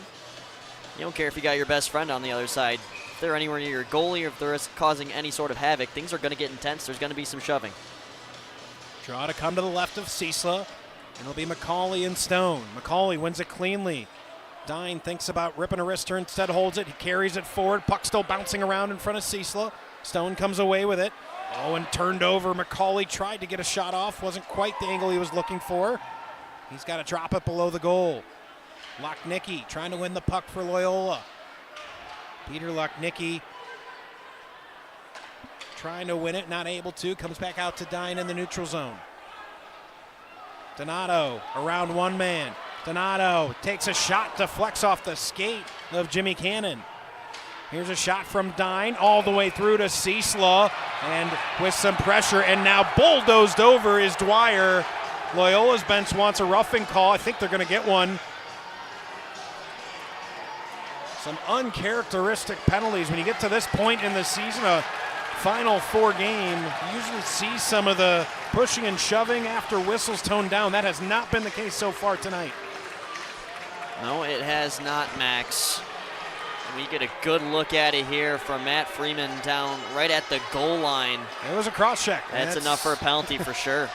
you don't care if you got your best friend on the other side. If they're anywhere near your goalie or if they're causing any sort of havoc, things are going to get intense. There's going to be some shoving. Draw to come to the left of Cisa. And it'll be McCauley and Stone. McCauley wins it cleanly. Dine thinks about ripping a wrister, instead holds it. He carries it forward. Puck still bouncing around in front of Cisa. Stone comes away with it. Oh, and turned over. McCauley tried to get a shot off. Wasn't quite the angle he was looking for. He's got to drop it below the goal. Lochnicki trying to win the puck for Loyola. Peter Lochnicki trying to win it, not able to. Comes back out to Dine in the neutral zone. Donato around one man. Donato takes a shot, deflects off the skate of Jimmy Cannon. Here's a shot from Dine all the way through to Cisa, and with some pressure, and now bulldozed over is Dwyer. Loyola's bench wants a roughing call. I think they're going to get one. Some uncharacteristic penalties. When you get to this point in the season, a Final Four game, you usually see some of the pushing and shoving after whistles toned down. That has not been the case so far tonight. No, it has not, Max. We get a good look at it here from Matt Freeman down right at the goal line. It was a cross check. That's enough for a penalty for sure.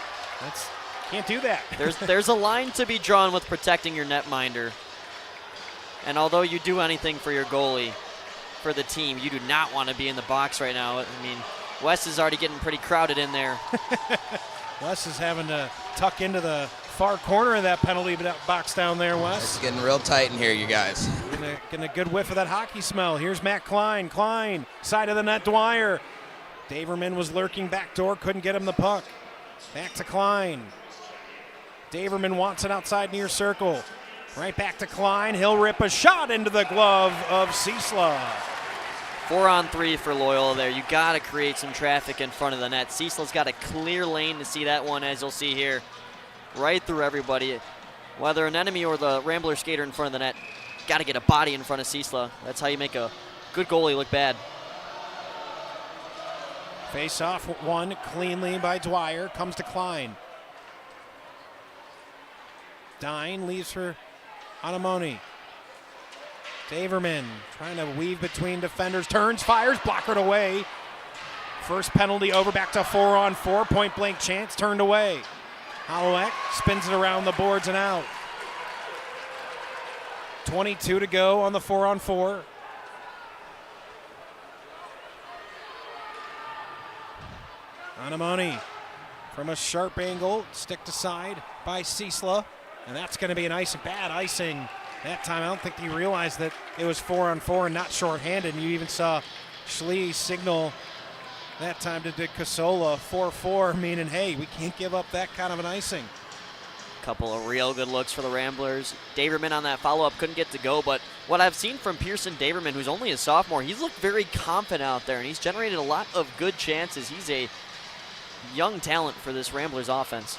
Can't do that. There's a line to be drawn with protecting your netminder. And although you do anything for your goalie, for the team, you do not want to be in the box right now. I mean, Wes is already getting pretty crowded in there. Wes is having to tuck into the far corner of that penalty box down there, Wes. It's getting real tight in here, you guys. Getting a good whiff of that hockey smell. Here's Matt Klein. Klein, side of the net, Dwyer. Daverman was lurking back door, couldn't get him the puck. Back to Klein. Daverman wants it outside near circle. Right back to Klein. He'll rip a shot into the glove of Cisa. 4-on-3 for Loyola there. You got to create some traffic in front of the net. Cisla's got a clear lane to see that one, as you'll see here. Right through everybody. Whether an enemy or the Rambler skater in front of the net, got to get a body in front of Cisla. That's how you make a good goalie look bad. Face off one cleanly by Dwyer. Comes to Klein. Dine leaves for Anamoni. Daverman trying to weave between defenders. Turns, fires, blockered away. First penalty over, back to 4-on-4. Point blank chance, turned away. Holloway spins it around the boards and out. 22 to go on the 4-on-4. Anamoni from a sharp angle, stick to side by Cisa. And that's going to be a bad icing that time. I don't think he realized that it was 4-on-4 and not shorthanded. And you even saw Schlee signal that time to Casola 4-4, meaning, hey, we can't give up that kind of an icing. Couple of real good looks for the Ramblers. Daverman on that follow-up couldn't get to go, but what I've seen from Pearson Daverman, who's only a sophomore, he's looked very confident out there, and he's generated a lot of good chances. He's a young talent for this Ramblers offense.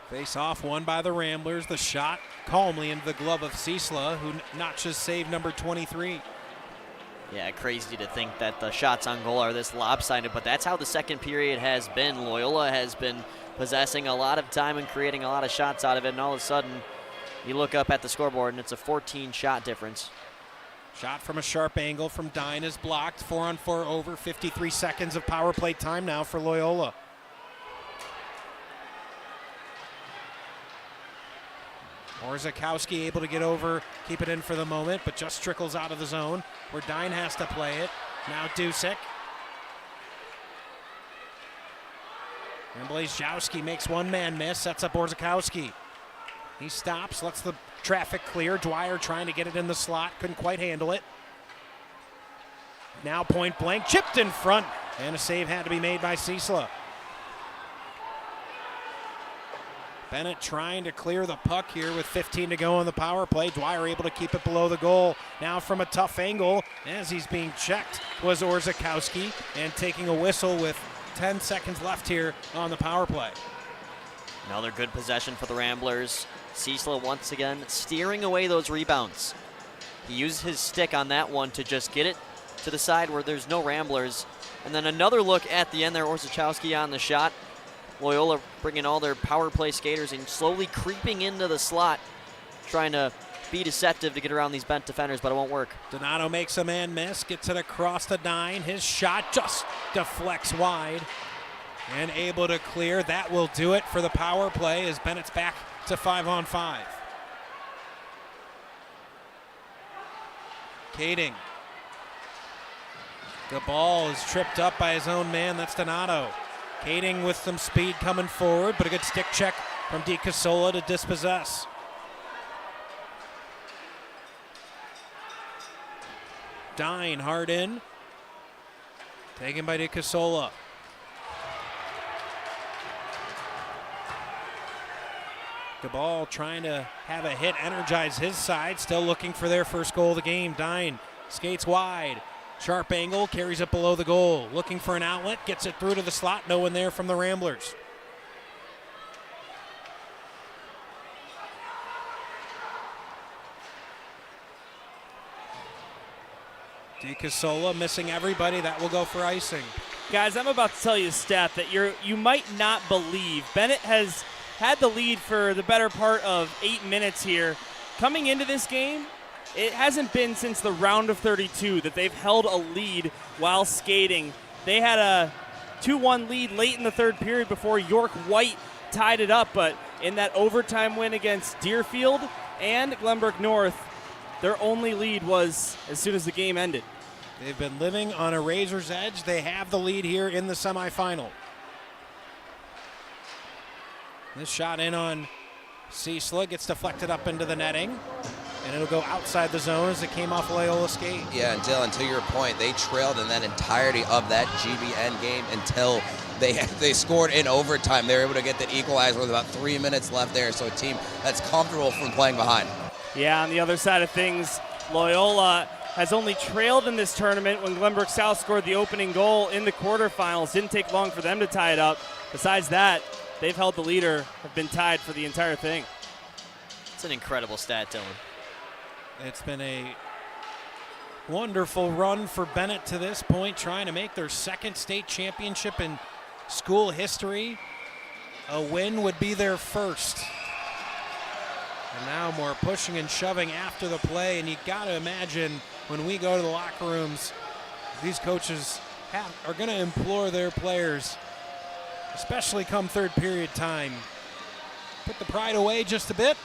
Face off won by the Ramblers. The shot calmly into the glove of Ciesla, who notches save number 23. Yeah, crazy to think that the shots on goal are this lopsided, but that's how the second period has been. Loyola has been possessing a lot of time and creating a lot of shots out of it, and all of a sudden you look up at the scoreboard and it's a 14-shot difference. Shot from a sharp angle from Dine is blocked. 4-on-4 over. 53 seconds of power play time now for Loyola. Orzechowski able to get over, keep it in for the moment, but just trickles out of the zone where Dine has to play it. Now Dusek. And Blazejowski makes one man miss, sets up Orzechowski. He stops, lets the traffic clear. Dwyer trying to get it in the slot, couldn't quite handle it. Now point blank, chipped in front, and a save had to be made by Ciesla. Benet trying to clear the puck here with 15 to go on the power play. Dwyer able to keep it below the goal. Now from a tough angle, as he's being checked, was Orzechowski, and taking a whistle with 10 seconds left here on the power play. Another good possession for the Ramblers. Ciesla once again steering away those rebounds. He used his stick on that one to just get it to the side where there's no Ramblers. And then another look at the end there, Orzechowski on the shot. Loyola bringing all their power play skaters and slowly creeping into the slot, trying to be deceptive to get around these bent defenders, but it won't work. Donato makes a man miss, gets it across the 9. His shot just deflects wide and able to clear. That will do it for the power play as Bennett's back to 5-on-5. Kading. The ball is tripped up by his own man. That's Donato. Kading with some speed coming forward, but a good stick check from Di Casola to dispossess. Dine hard in. Taken by Di Casola. Gabal trying to have a hit, energize his side, still looking for their first goal of the game. Dine skates wide. Sharp angle, carries it below the goal. Looking for an outlet, gets it through to the slot. No one there from the Ramblers. Di Casola missing everybody. That will go for icing. Guys, I'm about to tell you a stat that you might not believe. Benet has had the lead for the better part of 8 minutes here. Coming into this game, it hasn't been since the round of 32 that they've held a lead while skating. They had a 2-1 lead late in the third period before York White tied it up, but in that overtime win against Deerfield and Glenbrook North, their only lead was as soon as the game ended. They've been living on a razor's edge. They have the lead here in the semifinal. This shot in on Ciesla gets deflected up into the netting, and it'll go outside the zone as it came off Loyola skate. Yeah, and Dylan, to your point, they trailed in that entirety of that GBN game until they scored in overtime. They were able to get that equalizer with about 3 minutes left there, so a team that's comfortable from playing behind. Yeah, on the other side of things, Loyola has only trailed in this tournament when Glenbrook South scored the opening goal in the quarterfinals. Didn't take long for them to tie it up. Besides that, they've held the leader, have been tied for the entire thing. It's an incredible stat, Dylan. It's been a wonderful run for Benet to this point, trying to make their second state championship in school history. A win would be their first. And now more pushing and shoving after the play, and you got to imagine when we go to the locker rooms, these coaches are going to implore their players, especially come third period time, put the pride away just a bit.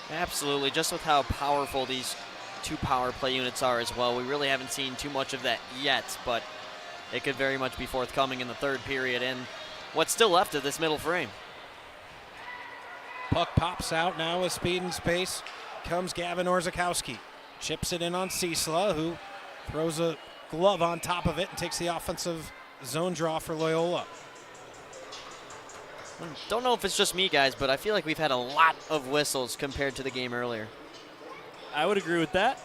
Absolutely, just with how powerful these two power play units are as well. We really haven't seen too much of that yet, but it could very much be forthcoming in the third period and what's still left of this middle frame. Puck pops out now with speed and space. Comes Gavin Orzechowski. Chips it in on Ciesla, who throws a glove on top of it and takes the offensive zone draw for Loyola. Don't know if it's just me, guys, but I feel like we've had a lot of whistles compared to the game earlier. I would agree with that.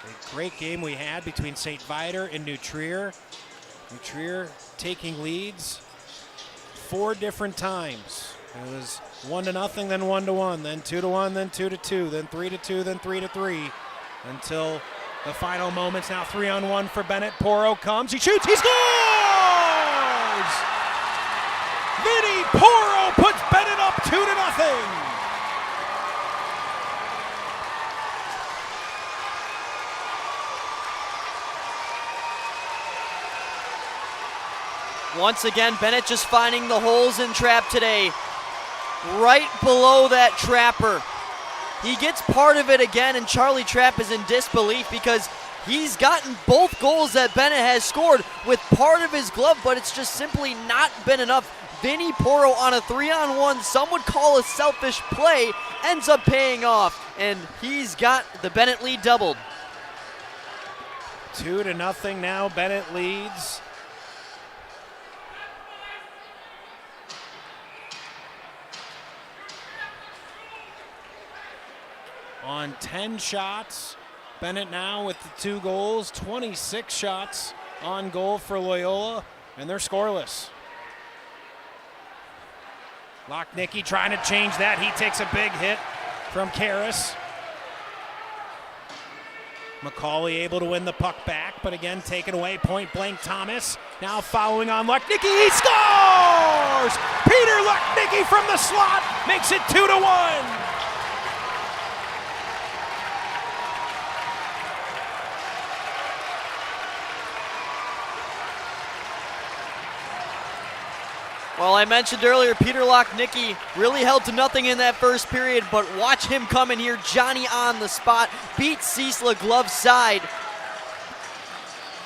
A great game we had between St. Viator and New Trier. New Trier taking leads 4 different times. It was 1-0, then 1-1, then 2-1, then 2-2, then 3-2, then 3-3, until the final moments. Now 3-on-1 for Benet. Porro comes, he shoots, he scores! Vinny Porro puts Benet up 2-0. Once again, Benet just finding the holes in trap today. Right below that trapper. He gets part of it again, and Charlie Trapp is in disbelief because he's gotten both goals that Benet has scored with part of his glove, but it's just simply not been enough. Vinny Porro on a 3-on-1, some would call a selfish play, ends up paying off, and he's got the Benet lead doubled. 2-0 now, Benet leads. On 10 shots, Benet now with the 2 goals, 26 shots on goal for Loyola, and they're scoreless. Lochnicki trying to change that. He takes a big hit from Karras. McCauley able to win the puck back, but again taken away. Point blank Thomas now following on Lochnicki. He scores! Peter Lochnicki from the slot makes it 2-1. Well, I mentioned earlier, Peter Lochnicki really held to nothing in that first period, but watch him come in here. Johnny on the spot, beats Ciesla glove side.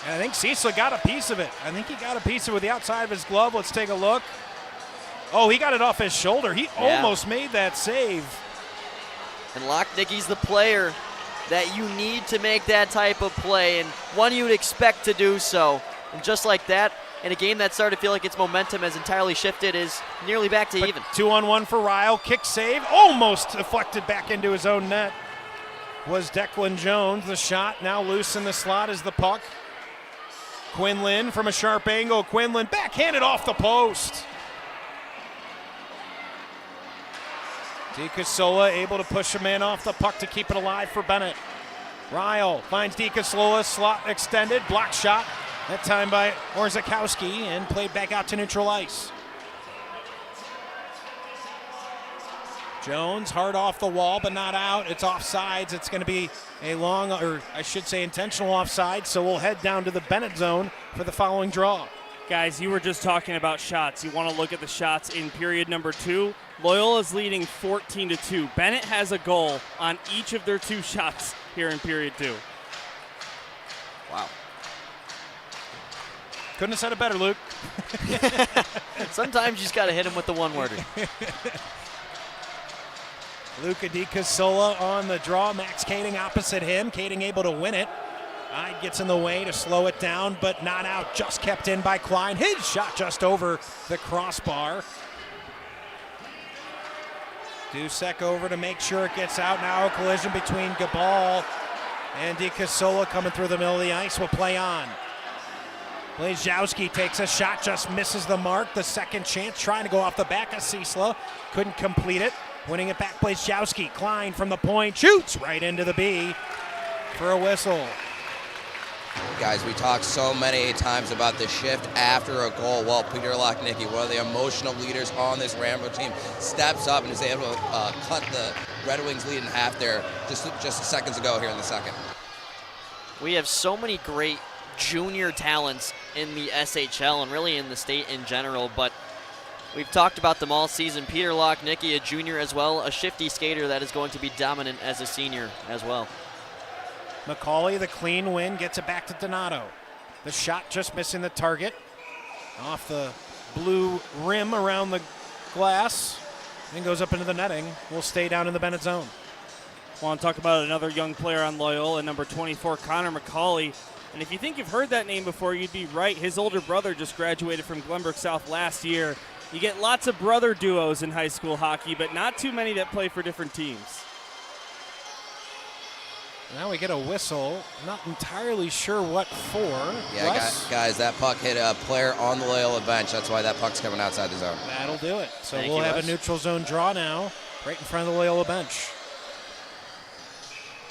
And I think Ciesla got a piece of it. I think he got a piece of it with the outside of his glove. Let's take a look. Oh, he got it off his shoulder. He almost made that save. And Lochnicki's the player that you need to make that type of play, and one you would expect to do so. And just like that, in a game that started to feel like its momentum has entirely shifted, is nearly back to even. 2-on-1 for Ryle. Kick save. Almost deflected back into his own net was Declan Jones. The shot now loose in the slot is the puck. Quinlan from a sharp angle. Quinlan backhanded off the post. DeCassola able to push a man off the puck to keep it alive for Benet. Ryle finds DeCassola. Slot extended. Block shot. That time by Orzakowski and played back out to neutral ice. Jones hard off the wall but not out. It's offsides. It's going to be a long, or I should say intentional offside, so we'll head down to the Benet zone for the following draw. Guys, you were just talking about shots. You want to look at the shots in period number 2. Loyola's leading 14-2. Benet has a goal on each of their 2 shots here in period 2. Wow. Couldn't have said it better, Luke. Sometimes you just got to hit him with the one-worder. Luca DeCassola on the draw. Max Kading opposite him. Kading able to win it. Ide gets in the way to slow it down, but not out. Just kept in by Klein. His shot just over the crossbar. Dusek over to make sure it gets out. Now a collision between Gabal and DeCassola coming through the middle of the ice. Will play on. Blazowski takes a shot, just misses the mark. The second chance, trying to go off the back of Ciesla. Couldn't complete it. Winning it back, Blazowski. Klein from the point, shoots right into the B for a whistle. Guys, we talked so many times about the shift after a goal. Well, Peter Lochnicki, one of the emotional leaders on this Rambo team, steps up and is able to cut the Red Wings lead in half there just seconds ago here in the second. We have so many great junior talents in the SHL and really in the state in general, but we've talked about them all season. Peter Lochnicki, a junior as well, a shifty skater that is going to be dominant as a senior as well. McCauley, the clean win, gets it back to Donato. The shot just missing the target. Off the blue rim around the glass and goes up into the netting. Will stay down in the Benet zone. Want to talk about another young player on Loyola, number 24, Connor McCauley. And if you think you've heard that name before, you'd be right. His older brother just graduated from Glenbrook South last year. You get lots of brother duos in high school hockey, but not too many that play for different teams. Now we get a whistle. Not entirely sure what for. Yeah, guys, that puck hit a player on the Loyola bench. That's why that puck's coming outside the zone. That'll do it. So Thank we'll you, have Wes. a neutral zone draw now, right in front of the Loyola bench.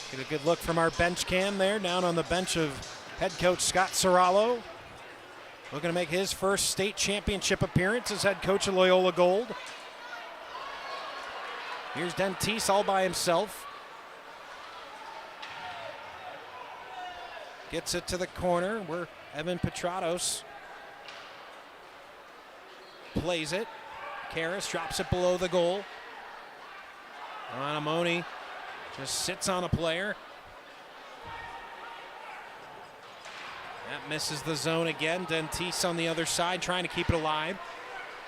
Get a good look from our bench cam there, down on the bench of head coach Scott Serralo. Looking to make his first state championship appearance as head coach of Loyola Gold. Here's Dentis all by himself. Gets it to the corner where Evan Petratos plays it. Karras drops it below the goal. Anamoni just sits on a player. That misses the zone again. Dentis on the other side trying to keep it alive.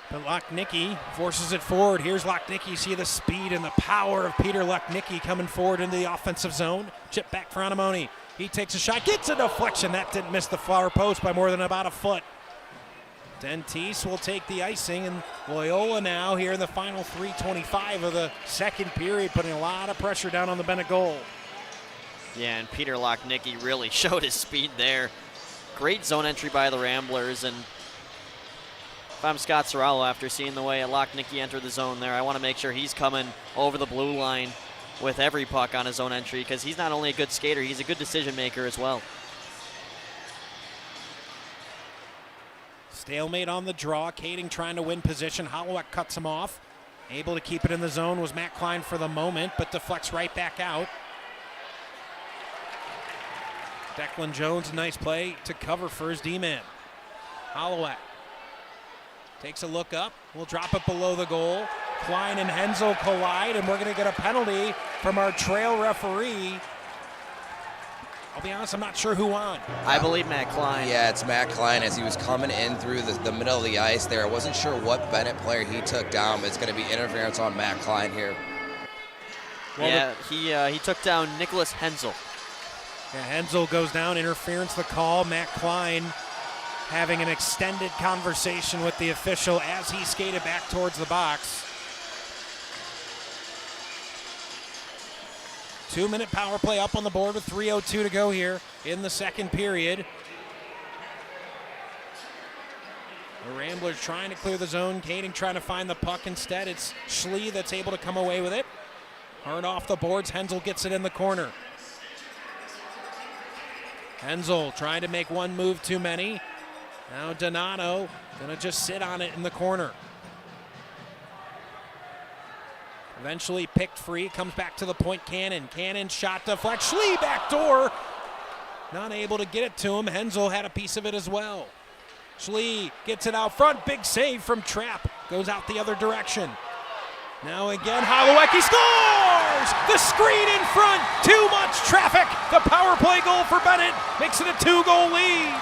But Lochnicki forces it forward. Here's Lochnicki. See the speed and the power of Peter Lochnicki coming forward into the offensive zone. Chip back for Anamoni. He takes a shot, gets a deflection. That didn't miss the far post by more than about a foot. Dentis will take the icing, and Loyola now here in the final 3:25 of the second period, putting a lot of pressure down on the Benet goal. Yeah, and Peter Lochnicki really showed his speed there. Great zone entry by the Ramblers, and if I'm Scott Serralo, after seeing the way Lochnicki entered the zone there, I want to make sure he's coming over the blue line with every puck on his own entry, because he's not only a good skater, he's a good decision maker as well. Stalemate on the draw. Kading trying to win position. Holloway cuts him off. Able to keep it in the zone was Matt Klein for the moment, but deflects right back out. Declan Jones, nice play to cover for his D-man. Holloway takes a look up. We'll drop it below the goal. Klein and Hensel collide, and we're going to get a penalty from our trail referee. I'll be honest, I'm not sure who won. I believe Matt Klein. Yeah, it's Matt Klein as he was coming in through the middle of the ice there. I wasn't sure what Benet player he took down, but it's going to be interference on Matt Klein here. Well, yeah, he took down Nicholas Hensel. Yeah, Hensel goes down, interference the call. Matt Klein having an extended conversation with the official as he skated back towards the box. 2-minute power play up on the board with 3:02 to go here in the second period. The Ramblers trying to clear the zone. Kading trying to find the puck instead. It's Schlee that's able to come away with it. Hard off the boards. Hensel gets it in the corner. Hensel trying to make one move too many. Now Donato gonna just sit on it in the corner. Eventually picked free, comes back to the point. Cannon shot deflect. Schlee backdoor. Not able to get it to him. Hensel had a piece of it as well. Schlee gets it out front. Big save from Trapp. Goes out the other direction. Now again, Holowecki scores! The screen in front. Too much traffic. The power play goal for Benet makes it a 2-goal lead.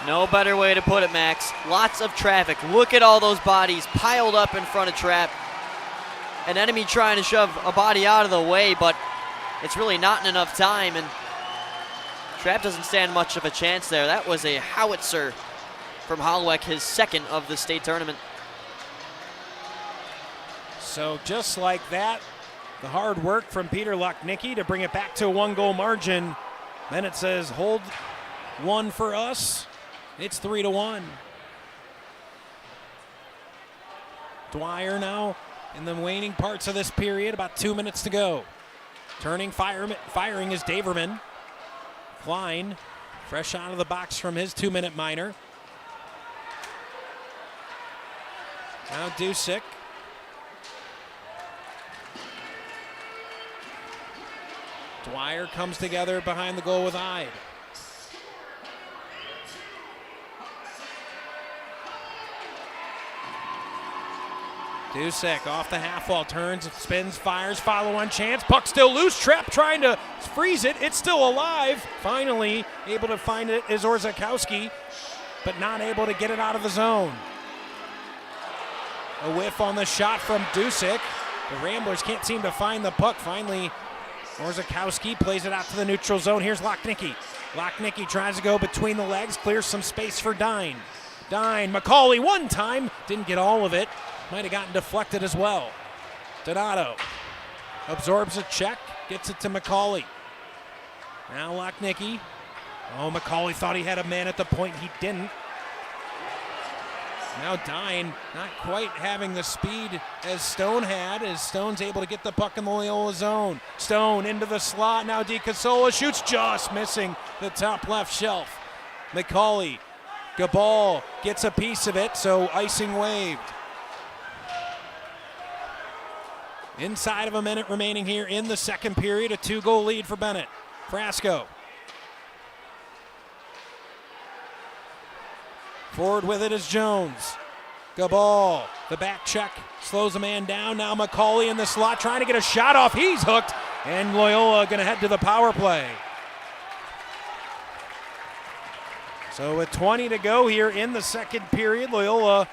No better way to put it, Max. Lots of traffic. Look at all those bodies piled up in front of Trapp. An enemy trying to shove a body out of the way, but it's really not in enough time, and Trapp doesn't stand much of a chance there. That was a howitzer from Holloway, his second of the state tournament. So just like that, the hard work from Peter Lochnicki to bring it back to a 1-goal margin. Then it says, hold one for us. It's 3-1. Dwyer now in the waning parts of this period, about 2 minutes to go. Firing is Daverman. Klein, fresh out of the box from his 2-minute minor. Now Dusick. Dwyer comes together behind the goal with Ide. Dusick off the half wall, turns, spins, fires, follow-on chance. Puck still loose. Trapp trying to freeze it. It's still alive. Finally able to find it is Orzakowski, but not able to get it out of the zone. A whiff on the shot from Dusick. The Ramblers can't seem to find the puck. Finally, Orzakowski plays it out to the neutral zone. Here's Lochnicki. Lochnicki tries to go between the legs, clears some space for Dine. Dine, McCauley one time, didn't get all of it. Might have gotten deflected as well. Donato absorbs a check, gets it to McCauley. Now Lochnicki. Oh, McCauley thought he had a man at the point. He didn't. Now Dine not quite having the speed as Stone had, as Stone's able to get the puck in the Loyola zone. Stone into the slot. Now DeCasola shoots, just missing the top left shelf. McCauley, Gabal gets a piece of it, so icing waved. Inside of a minute remaining here in the second period, a 2-goal lead for Benet. Frasco. Forward with it is Jones. Gabal, the back check, slows a man down. Now McCauley in the slot trying to get a shot off. He's hooked, and Loyola going to head to the power play. So with 20 to go here in the second period, Loyola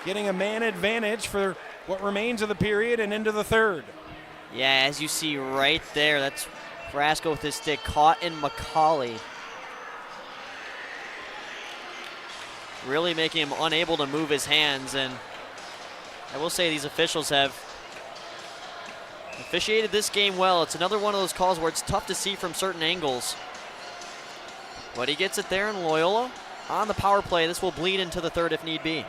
getting a man advantage for what remains of the period and into the third. Yeah, as you see right there, that's Frasco with his stick caught in McCauley. Really making him unable to move his hands, and I will say these officials have officiated this game well. It's another one of those calls where it's tough to see from certain angles. But he gets it there in Loyola on the power play. This will bleed into the third if need be.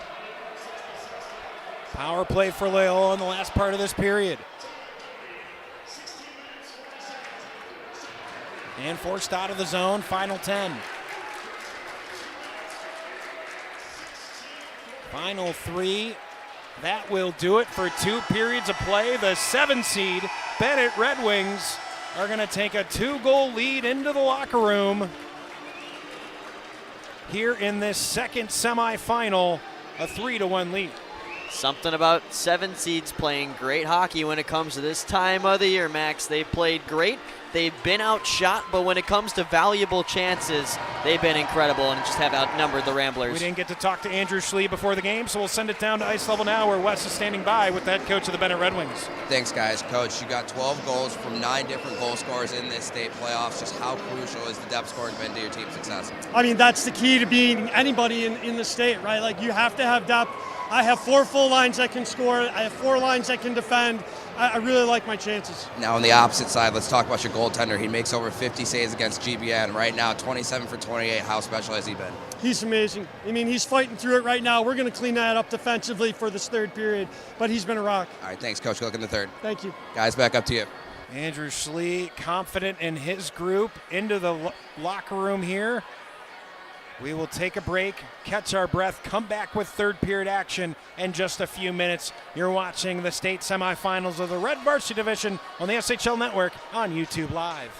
Power play for Loyola in the last part of this period. And forced out of the zone, final 10. Final 3. That will do it for 2 periods of play. The 7 seed Benet Red Wings are going to take a 2-goal lead into the locker room here in this second semifinal, a 3-1 lead. Something about 7 seeds playing great hockey when it comes to this time of the year, Max. They've played great. They've been outshot, but when it comes to valuable chances, they've been incredible and just have outnumbered the Ramblers. We didn't get to talk to Andrew Schlee before the game, so we'll send it down to ice level now, where Wes is standing by with the head coach of the Benet Red Wings. Thanks, guys. Coach, you got 12 goals from 9 different goal scorers in this state playoffs. Just how crucial is the depth scoring been to your team's success? I mean, that's the key to being anybody in the state, right? Like, you have to have depth. I have 4 full lines that can score. I have 4 lines that can defend. I really like my chances. Now on the opposite side, let's talk about your goaltender. He makes over 50 saves against GBN. Right now, 27 for 28. How special has he been? He's amazing. I mean, he's fighting through it right now. We're going to clean that up defensively for this third period, but he's been a rock. All right, thanks, Coach. Good luck in the third. Thank you. Guys, back up to you. Andrew Schlee, confident in his group, into the locker room here. We will take a break, catch our breath, come back with third period action in just a few minutes. You're watching the state semifinals of the Red Varsity Division on the SHL Network on YouTube Live.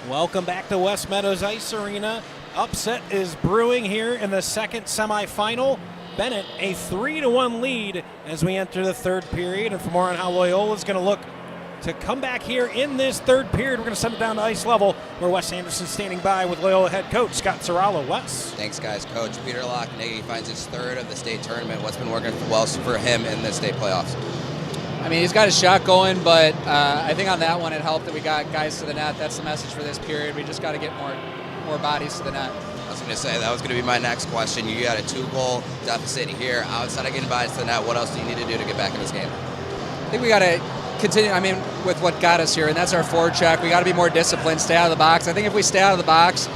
Welcome back to West Meadows Ice Arena. Upset is brewing here in the second semifinal. Benet a 3-1 lead as we enter the third period. And for more on how Loyola is going to look to come back here in this third period, we're going to send it down to ice level where Wes Anderson standing by with Loyola head coach Scott Serralo. Wes. Thanks, guys. Coach Peter Locknaggy finds his third of the state tournament. What's been working well for him in the state playoffs? I mean, he's got his shot going, but I think on that one it helped that we got guys to the net. That's the message for this period. We just got to get more bodies to the net. I was going to say, that was going to be my next question. You got a 2-goal deficit here. Outside of getting bodies to the net, what else do you need to do to get back in this game? I think we got to continue, with what got us here, and that's our forecheck. We got to be more disciplined, stay out of the box. I think if we stay out of the box,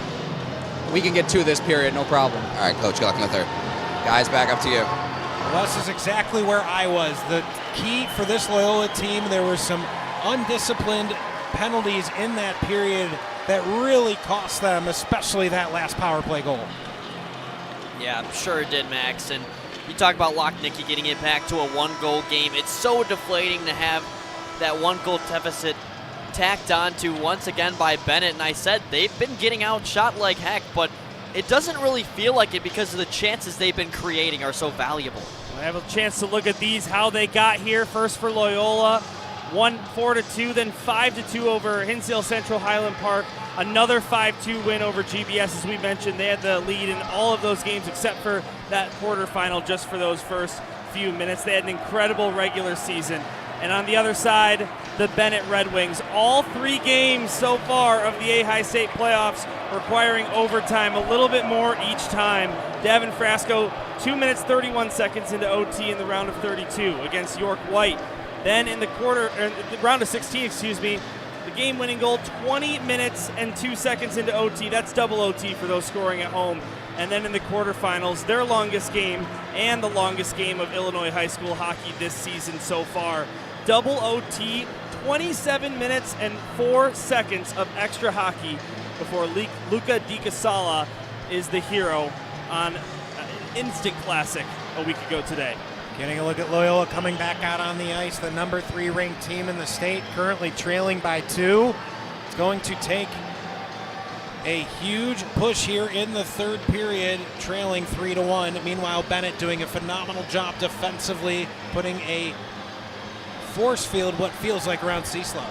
we can get to this period, no problem. All right, Coach, good luck in the third. Guys, back up to you. Wes is exactly where I was. The key for this Loyola team, there were some undisciplined penalties in that period that really cost them, especially that last power play goal. Yeah, I'm sure it did, Max. And you talk about Locknaggy getting it back to a 1-goal game. It's so deflating to have that 1-goal deficit tacked on to once again by Benet. And I said they've been getting outshot like heck, but it doesn't really feel like it because of the chances they've been creating are so valuable. I have a chance to look at these, how they got here. First for Loyola, 4-2, then 5-2 over Hinsdale Central Highland Park. Another 5-2 win over GBS, as we mentioned. They had the lead in all of those games except for that quarterfinal just for those first few minutes. They had an incredible regular season. And on the other side, the Benet Red Wings. All 3 games so far of the AHAI State playoffs requiring overtime, a little bit more each time. Davin Frasco, 2 minutes 31 seconds into OT in the round of 32 against York White. Then in the round of 16, the game-winning goal, 20 minutes and 2 seconds into OT. That's double OT for those scoring at home. And then in the quarterfinals, their longest game and the longest game of Illinois high school hockey this season so far. Double OT, 27 minutes and 4 seconds of extra hockey before Luca Di Casala is the hero on an instant classic a week ago today. Getting a look at Loyola coming back out on the ice, the number 3 ranked team in the state, currently trailing by 2. It's going to take a huge push here in the third period, trailing 3-1. Meanwhile, Benet doing a phenomenal job defensively, putting a force field what feels like around Cecil.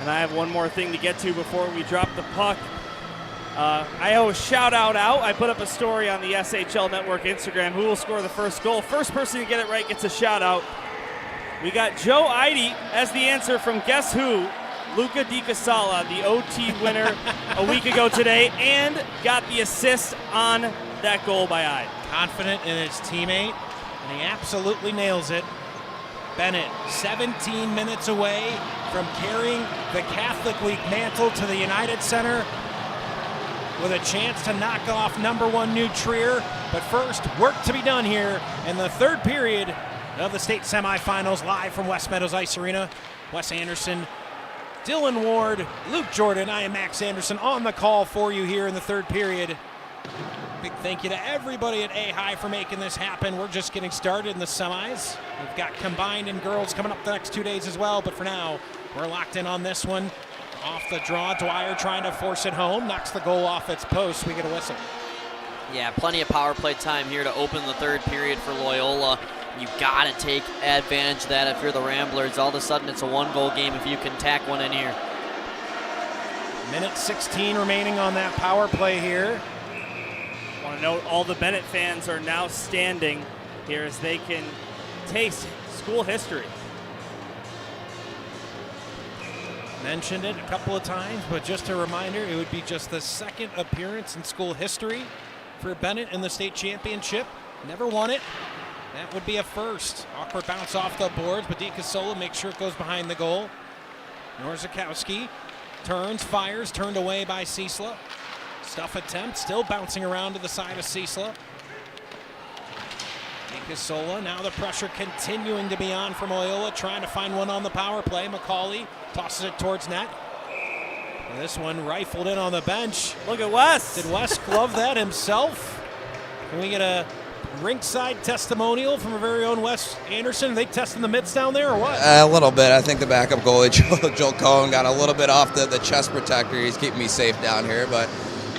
And I have one more thing to get to before we drop the puck. I owe a shout out. I put up a story on the SHL Network Instagram. Who will score the first goal? First person to get it right gets a shout out. We got Joe Eide as the answer from Guess Who? Luca Di Casala, the OT winner a week ago today, and got the assist on that goal by Eide. Confident in his teammate, and he absolutely nails it. Benet, 17 minutes away from carrying the Catholic League mantle to the United Center with a chance to knock off number 1 New Trier. But first, work to be done here in the third period of the state semifinals, live from West Meadows Ice Arena. Wes Anderson, Dylan Ward, Luke Jordan, I am Max Anderson on the call for you here in the third period. Big thank you to everybody at AHAI for making this happen. We're just getting started in the semis. We've got combined and girls coming up the next 2 days as well, but for now, we're locked in on this one. Off the draw, Dwyer trying to force it home, knocks the goal off its post. We get a whistle. Yeah, plenty of power play time here to open the third period for Loyola. You got to take advantage of that if you're the Ramblers. All of a sudden, it's a 1-goal game if you can tack one in here. Minute 16 remaining on that power play here. I want to note all the Benet fans are now standing here as they can taste school history. Mentioned it a couple of times, but just a reminder, it would be just the second appearance in school history for Benet in the state championship. Never won it. That would be a first. Awkward bounce off the boards, but Di Casala makes sure it goes behind the goal. Norzakowski turns, fires, turned away by Cecil. Stuff attempt, still bouncing around to the side of Cecil. Di Casala, now the pressure continuing to be on from Loyola, trying to find one on the power play. McCauley tosses it towards net. And this one rifled in on the bench. Look at Wes. Did Wes glove that himself? Can we get a rinkside testimonial from our very own Wes Anderson. Are they testing the mitts down there or what? A little bit. I think the backup goalie, Joel Cohen, got a little bit off the chest protector. He's keeping me safe down here, but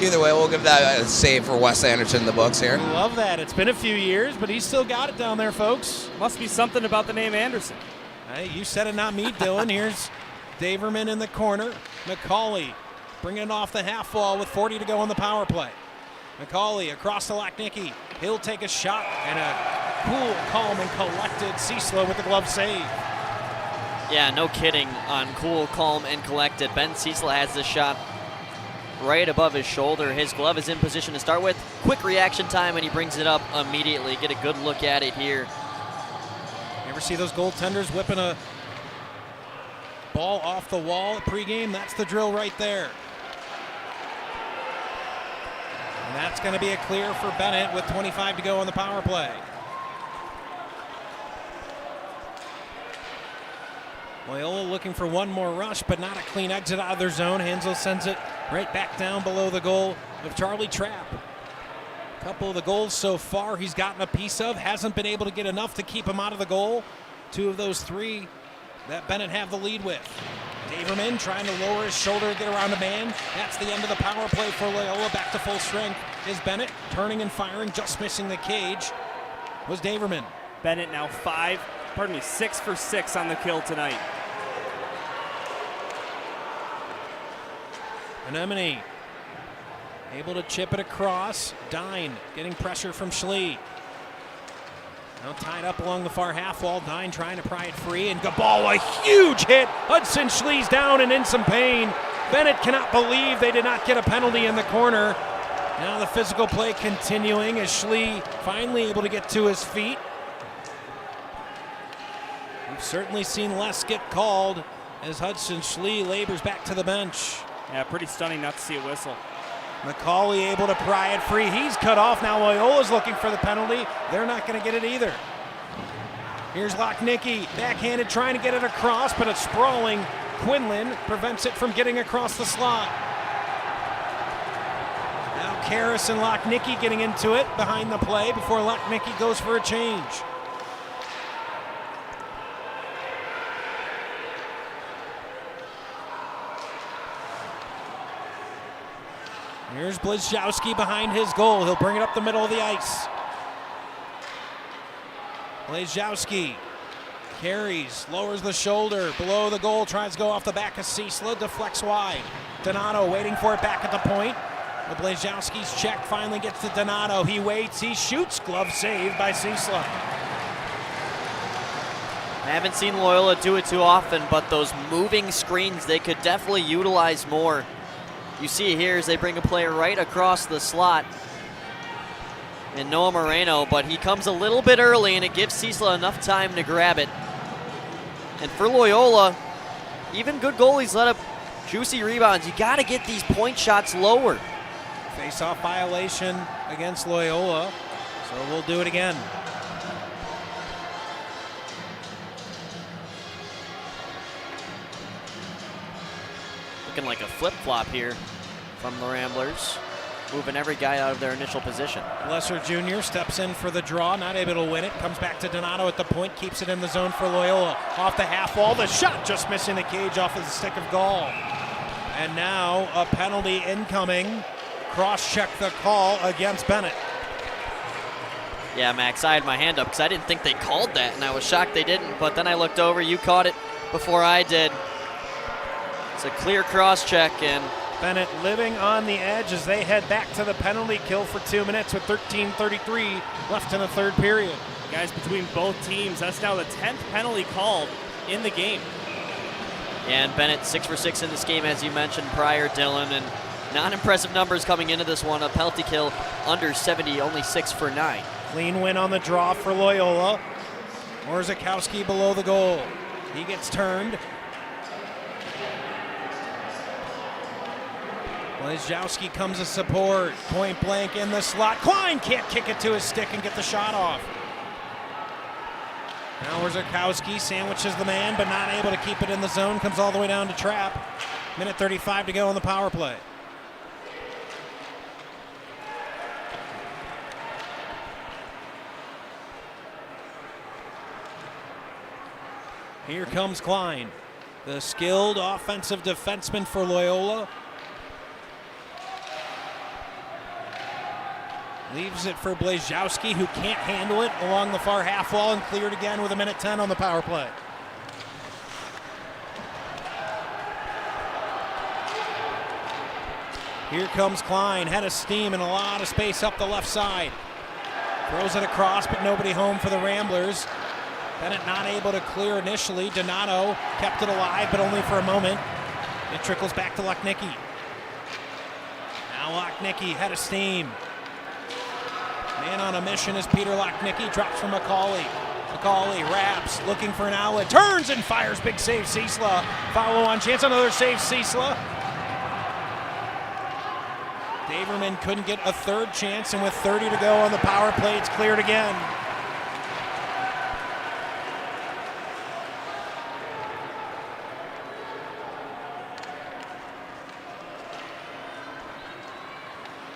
either way, we'll give that a save for Wes Anderson in the books here. Love that. It's been a few years, but he's still got it down there, folks. Must be something about the name Anderson. Hey, you said it, not me, Dylan. Here's Daverman in the corner. McCauley bringing it off the half wall with 40 to go on the power play. McCauley across to Lochnicki. He'll take a shot, and a cool, calm, and collected Ciesla with the glove save. Yeah, no kidding on cool, calm, and collected. Ben Ciesla has this shot right above his shoulder. His glove is in position to start with. Quick reaction time, and he brings it up immediately. Get a good look at it here. You ever see those goaltenders whipping a ball off the wall at pregame? That's the drill right there. And that's going to be a clear for Benet with 25 to go on the power play. Loyola looking for one more rush, but not a clean exit out of their zone. Hansel sends it right back down below the goal of Charlie Trapp. A couple of the goals so far he's gotten a piece of, hasn't been able to get enough to keep him out of the goal. Two of those three that Benet have the lead with. Daverman trying to lower his shoulder, get around a man. That's the end of the power play for Loyola. Back to full strength is Benet, turning and firing, just missing the cage was Daverman. Benet now 6 for 6 on the kill tonight. Anemone able to chip it across. Dine getting pressure from Schlee. Now tied up along the far half wall. Dine trying to pry it free, and Gabal, a huge hit. Hudson Schlee's down and in some pain. Benet cannot believe they did not get a penalty in the corner. Now the physical play continuing as Schlee finally able to get to his feet. We've certainly seen less get called as Hudson Schlee labors back to the bench. Yeah, pretty stunning not to see a whistle. McCauley able to pry it free. He's cut off. Now Loyola's looking for the penalty. They're not going to get it either. Here's Lochnicki, backhanded, trying to get it across, but a sprawling Quinlan prevents it from getting across the slot. Now Karras and Lochnicki getting into it behind the play before Lochnicki goes for a change. Here's Blazkowski behind his goal. He'll bring it up the middle of the ice. Blazkowski carries, lowers the shoulder, below the goal, tries to go off the back of Ciesla, deflects wide. Donato waiting for it back at the point. But Blazkowski's check finally gets to Donato. He waits, he shoots, glove saved by Ciesla. I haven't seen Loyola do it too often, but those moving screens they could definitely utilize more. You see here as they bring a player right across the slot in Noah Moreno, but he comes a little bit early and it gives Ciesla enough time to grab it. And for Loyola, even good goalies let up juicy rebounds. You got to get these point shots lower. Face-off violation against Loyola, so we'll do it again. Looking like a flip-flop here from the Ramblers, moving every guy out of their initial position. Lesser Jr. steps in for the draw, not able to win it. Comes back to Donato at the point, keeps it in the zone for Loyola. Off the half wall, the shot just missing the cage off of the stick of Gall. And now a penalty incoming. Cross-check the call against Benet. Yeah, Max, I had my hand up because I didn't think they called that, and I was shocked they didn't, but then I looked over, you caught it before I did. It's a clear cross-check, and Benet living on the edge as they head back to the penalty kill for 2 minutes with 13:33 left in the third period. Guys, between both teams, that's now the 10th penalty called in the game. Yeah, and Benet 6 for 6 in this game, as you mentioned prior, Dylan, and non-impressive numbers coming into this one. A penalty kill under 70, only 6 for 9. Clean win on the draw for Loyola. Morzakowski below the goal. He gets turned. Blazkowski comes to support. Point blank in the slot. Klein can't kick it to his stick and get the shot off. Now Morzakowski sandwiches the man, but not able to keep it in the zone. Comes all the way down to Trapp. Minute 35 to go on the power play. Here comes Klein, the skilled offensive defenseman for Loyola. Leaves it for Blazowski, who can't handle it along the far half wall, and cleared again with 1:10 on the power play. Here comes Klein, head of steam and a lot of space up the left side. Throws it across, but nobody home for the Ramblers. Benet not able to clear initially. Donato kept it alive, but only for a moment. It trickles back to Lochnicki. Now Lochnicki, head of steam. Man on a mission is Peter Lochnicki. Drops from Macaulay. Macaulay wraps, looking for an outlet. Turns and fires. Big save, Ciesla. Follow on chance. Another save, Ciesla. Daverman couldn't get a third chance, and with 30 to go on the power play, it's cleared again.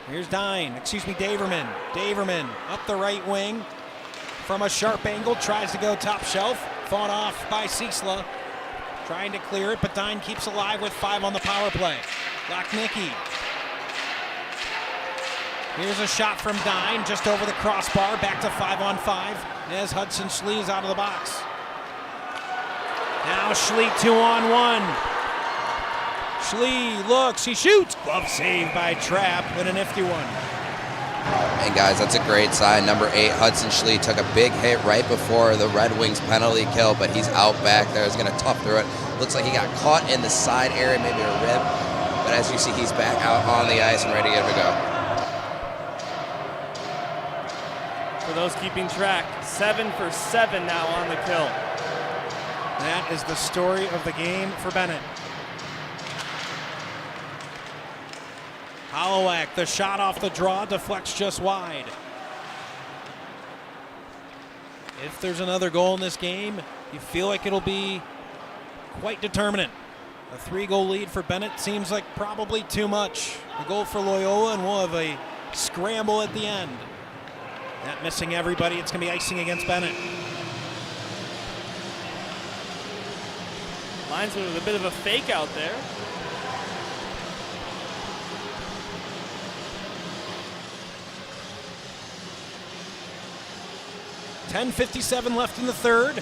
Here's Daverman. Daverman up the right wing from a sharp angle, tries to go top shelf. Fought off by Ciesla. Trying to clear it, but Dine keeps alive with 5 on the power play. Lochnicki. Here's a shot from Dine, just over the crossbar, back to 5-on-5 as Hudson Schlee's out of the box. Now Schlee 2-on-1. Schlee looks, he shoots. Glove save by Trapp, and a nifty one. And guys, that's a great sign. Number 8, Hudson Schlee, took a big hit right before the Red Wings penalty kill, but he's out back there. He's going to tough through it. Looks like he got caught in the side area, maybe a rib. But as you see, he's back out on the ice and ready to go. For those keeping track, 7 for 7 now on the kill. That is the story of the game for Benet. Hollowak, the shot off the draw, deflects just wide. If there's another goal in this game, you feel like it'll be quite determinant. A 3-goal lead for Benet seems like probably too much. A goal for Loyola, and we'll have a scramble at the end. Not missing everybody, it's going to be icing against Benet. Linesman with a bit of a fake out there. .57 left in the third.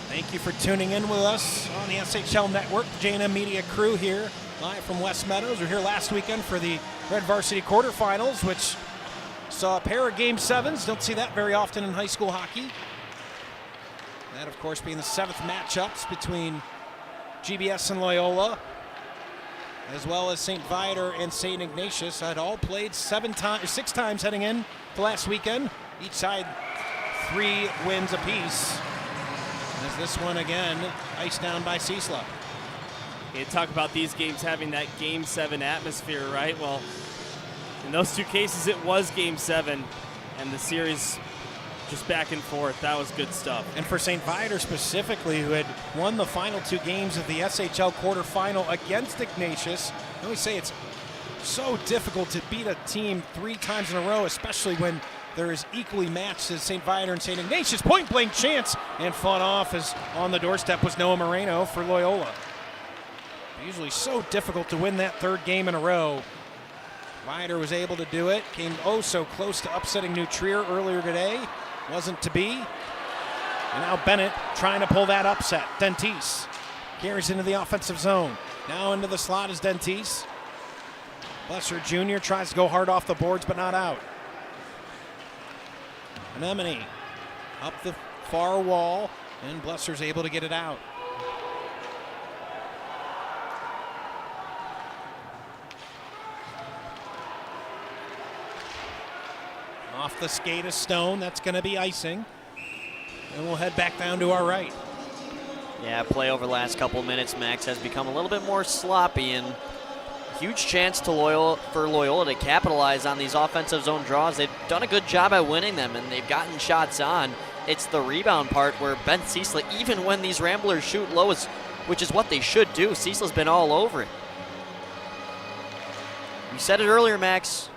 Thank you for tuning in with us on the SHL Network. The J&M Media crew here, live from West Meadows. We were here last weekend for the Red Varsity quarterfinals, which saw a pair of Game 7s. Don't see that very often in high school hockey. That, of course, being the 7th matchups between GBS and Loyola, as well as St. Viator and St. Ignatius, had all played 6 times heading in to last weekend. Each side 3 wins apiece. As this one again, iced down by Ciesla. You talk about these games having that Game 7 atmosphere, right? Well, in those 2 cases, it was Game 7, and the series just back and forth. That was good stuff. And for St. Viator specifically, who had won the final 2 games of the SHL quarterfinal against Ignatius, I always say it's so difficult to beat a team 3 times in a row, especially when they're as equally matched as St. Viator and St. Ignatius. Point-blank chance, and fought off as on the doorstep was Noah Moreno for Loyola. Usually so difficult to win that 3rd game in a row. Viator was able to do it. Came so close to upsetting New Trier earlier today. Wasn't to be. And now Benet trying to pull that upset. Dentis carries into the offensive zone. Now into the slot is Dentis. Blesser Jr. tries to go hard off the boards, but not out. Anemone up the far wall, and Blesser's able to get it out. Off the skate of Stone, that's going to be icing. And we'll head back down to our right. Yeah, play over the last couple minutes, Max, has become a little bit more sloppy, and huge chance to Loyola to capitalize on these offensive zone draws. They've done a good job at winning them, and they've gotten shots on. It's the rebound part where Ben Ciesla, even when these Ramblers shoot low, which is what they should do, Ciesla's been all over it. You said it earlier, Max.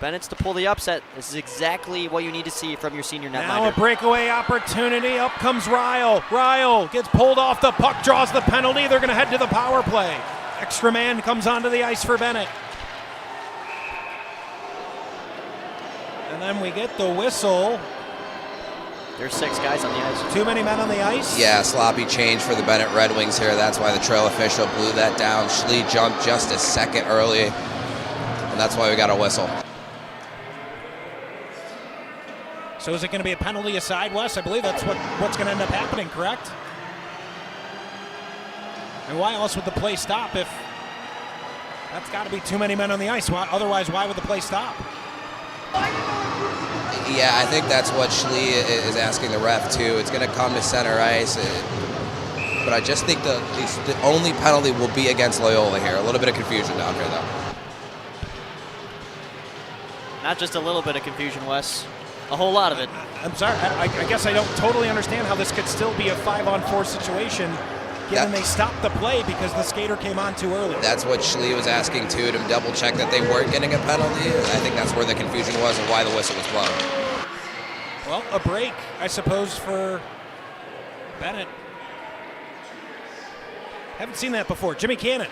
Bennett's to pull the upset. This is exactly what you need to see from your senior netminder. Now a breakaway opportunity. Up comes Ryle. Ryle gets pulled off the puck, draws the penalty. They're going to head to the power play. Extra man comes onto the ice for Benet. And then we get the whistle. There's 6 guys on the ice. Too many men on the ice? Yeah, sloppy change for the Benet Red Wings here. That's why the trail official blew that down. Schlee jumped just a second early, and that's why we got a whistle. So is it going to be a penalty aside, Wes? I believe that's what's going to end up happening, correct? And why else would the play stop if that's got to be too many men on the ice? Otherwise, why would the play stop? Yeah, I think that's what Schlee is asking the ref too. It's going to come to center ice, but I just think the only penalty will be against Loyola here. A little bit of confusion down here, though. Not just a little bit of confusion, Wes. A whole lot of it. I'm sorry. I guess I don't totally understand how this could still be a 5-on-4 situation, given they stopped the play because the skater came on too early. That's what Schlee was asking too, to double check that they weren't getting a penalty. I think that's where the confusion was and why the whistle was blown. Well, a break, I suppose, for Benet. Haven't seen that before. Jimmy Cannon.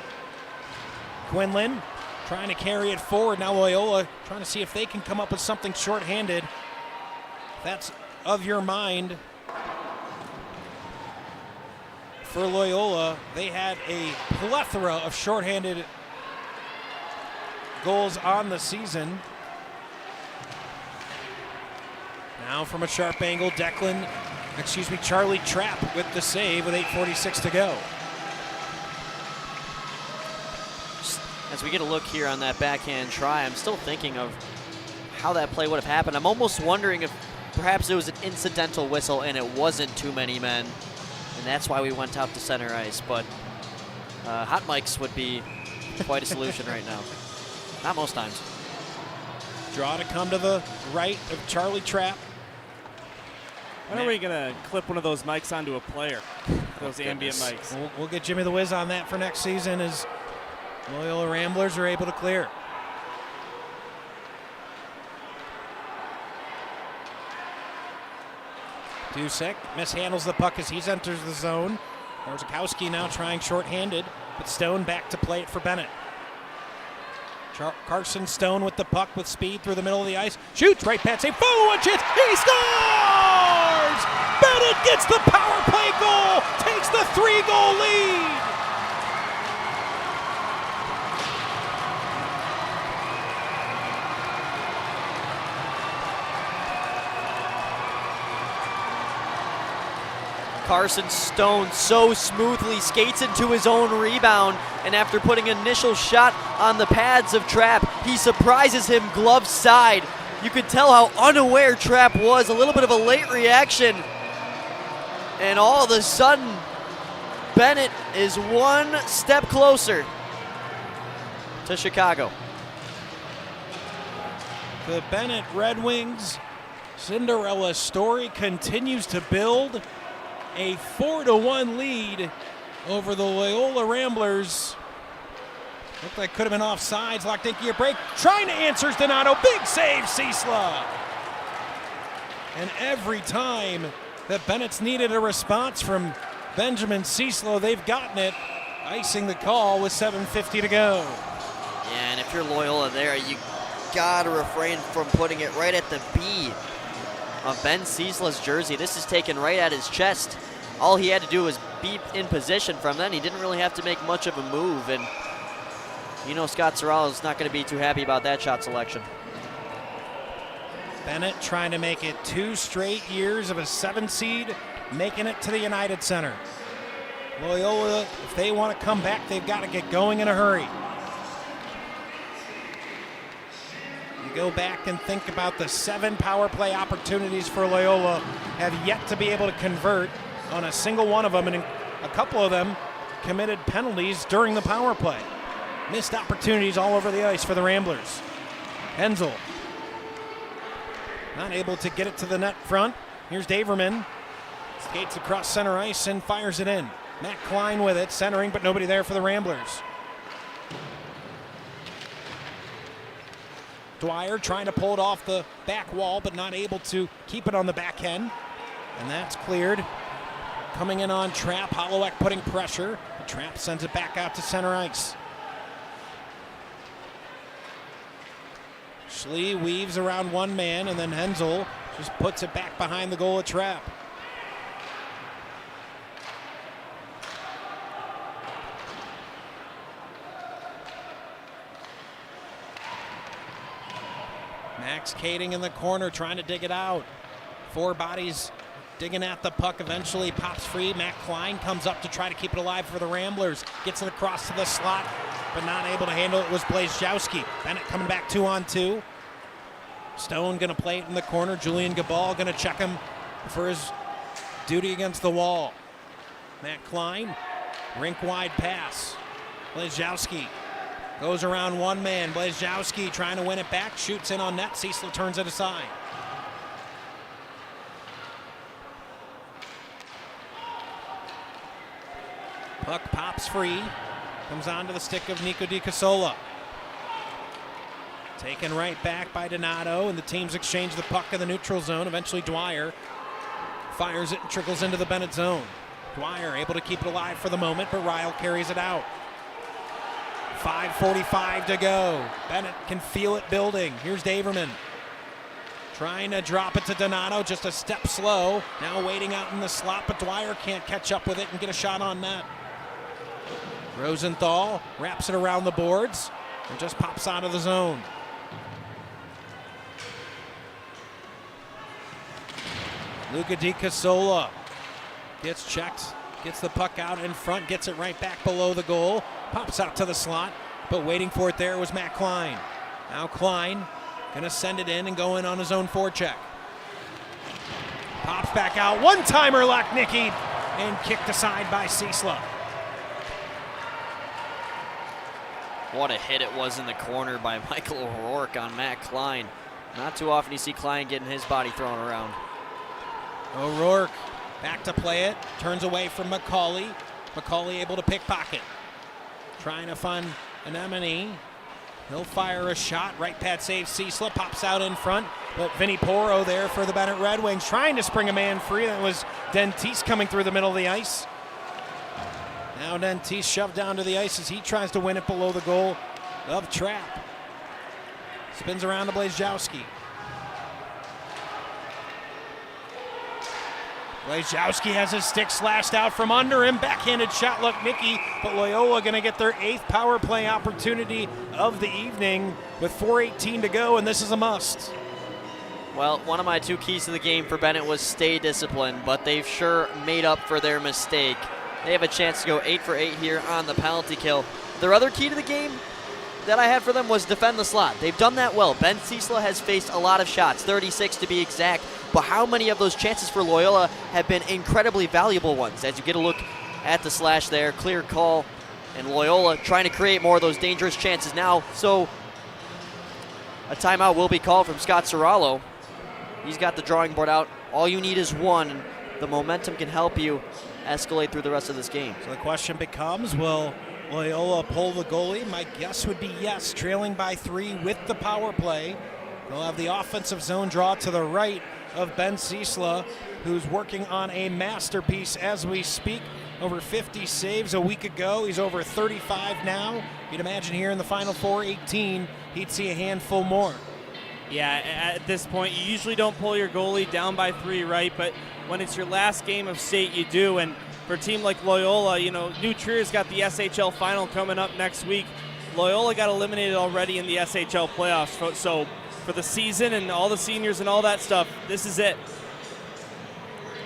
Quinlan trying to carry it forward. Now Loyola trying to see if they can come up with something shorthanded. That's of your mind. For Loyola, they had a plethora of shorthanded goals on the season. Now from a sharp angle, Charlie Trapp with the save with 8:46 to go. As we get a look here on that backhand try, I'm still thinking of how that play would have happened. I'm almost wondering if perhaps it was an incidental whistle and it wasn't too many men, and that's why we went out to center ice. But hot mics would be quite a solution right now. Not most times. Draw to come to the right of Charlie Trapp. When are we going to clip one of those mics onto a player? Those ambient mics. We'll get Jimmy the Wiz on that for next season as Loyola Ramblers are able to clear. Dusek mishandles the puck as he enters the zone. Orzakowski now trying shorthanded, but Stone back to play it for Benet. Carson Stone with the puck with speed through the middle of the ice. Shoots, right pad save, one chance, he scores! Benet gets the power play goal, takes the 3-goal lead. Carson Stone so smoothly skates into his own rebound, and after putting an initial shot on the pads of Trapp, he surprises him glove side. You could tell how unaware Trapp was, a little bit of a late reaction, and all of a sudden, Benet is one step closer to Chicago. The Benet Red Wings Cinderella story continues to build. A 4-1 lead over the Loyola Ramblers. Looked like could have been offsides. Lockdinky a break. Trying to answer Donato. Big save, Ciesla. And every time that Bennett's needed a response from Benjamin Ciesla, they've gotten it. Icing the call with 7:50 to go. Yeah, and if you're Loyola there, you gotta refrain from putting it right at the B of Ben Ciesla's jersey. This is taken right at his chest. All he had to do was be in position from then. He didn't really have to make much of a move, and you know Scott Sorrell is not going to be too happy about that shot selection. Benet trying to make it 2 straight years of a 7 seed, making it to the United Center. Loyola, if they want to come back, they've got to get going in a hurry. Go back and think about the 7 power play opportunities for Loyola, have yet to be able to convert on a single one of them, and a couple of them committed penalties during the power play. Missed opportunities all over the ice for the Ramblers. Hensel not able to get it to the net front. Here's Daverman, skates across center ice and fires it in. Matt Klein with it, centering, but nobody there for the Ramblers. Dwyer trying to pull it off the back wall, but not able to keep it on the back end. And that's cleared. Coming in on Trapp. Hollowek putting pressure. Trapp sends it back out to center ice. Schlee weaves around one man, and then Hensel just puts it back behind the goal of Trapp. Max Kading in the corner trying to dig it out. Four bodies digging at the puck, eventually pops free. Matt Klein comes up to try to keep it alive for the Ramblers. Gets it across to the slot, but not able to handle it was Blazejowski. Benet coming back 2-on-2. Stone gonna play it in the corner. Julian Gabal gonna check him for his duty against the wall. Matt Klein, rink-wide pass. Blazejowski goes around one man. Blazejowski trying to win it back, shoots in on net. Cecil turns it aside. Puck pops free, comes onto the stick of Nico Di Casola. Taken right back by Donato, and the teams exchange the puck in the neutral zone. Eventually Dwyer fires it and trickles into the Benet zone. Dwyer able to keep it alive for the moment, but Ryle carries it out. 5:45 to go. Benet can feel it building. Here's Daverman. Trying to drop it to Donato, just a step slow. Now waiting out in the slot, but Dwyer can't catch up with it and get a shot on net. Rosenthal wraps it around the boards and just pops out of the zone. Luca Di Casola gets checked, gets the puck out in front, gets it right back below the goal, pops out to the slot, but waiting for it there was Matt Klein. Now Klein gonna send it in and go in on his own forecheck. Pops back out, one-timer Lachnicki, and kicked aside by Cecil. What a hit it was in the corner by Michael O'Rourke on Matt Klein. Not too often you see Klein getting his body thrown around. O'Rourke back to play it, turns away from McCauley. McCauley able to pickpocket. Trying to find Anemone. He'll fire a shot, right pad save Cecil, pops out in front, but Vinny Poro there for the Benet Red Wings, trying to spring a man free. That was Dentis coming through the middle of the ice. Now Dentis shoved down to the ice as he tries to win it below the goal of Trapp. Spins around to Blazejowski. Blazejowski has his stick slashed out from under him. Backhanded shot, Lachnicki, but Loyola going to get their 8th power play opportunity of the evening with 4:18 to go, and this is a must. Well, one of my two keys to the game for Benet was stay disciplined, but they've sure made up for their mistake. They have a chance to go 8 for 8 here on the penalty kill. Their other key to the game that I had for them was defend the slot. They've done that well. Ben Cecil has faced a lot of shots, 36 to be exact, but how many of those chances for Loyola have been incredibly valuable ones? As you get a look at the slash there, clear call, and Loyola trying to create more of those dangerous chances now. So a timeout will be called from Scott Serralo. He's got the drawing board out. All you need is one, and the momentum can help you escalate through the rest of this game. So the question becomes, will Loyola pull the goalie? My guess would be yes, trailing by 3 with the power play. They'll have the offensive zone draw to the right of Ben Cecil, who's working on a masterpiece as we speak. Over 50 saves a week ago. He's over 35 now. You'd imagine here in the final 4:18, he'd see a handful more. Yeah, at this point, you usually don't pull your goalie down by 3, right? But when it's your last game of state, you do. And for a team like Loyola, you know, New Trier's got the SHL final coming up next week. Loyola got eliminated already in the SHL playoffs. So for the season and all the seniors and all that stuff, this is it.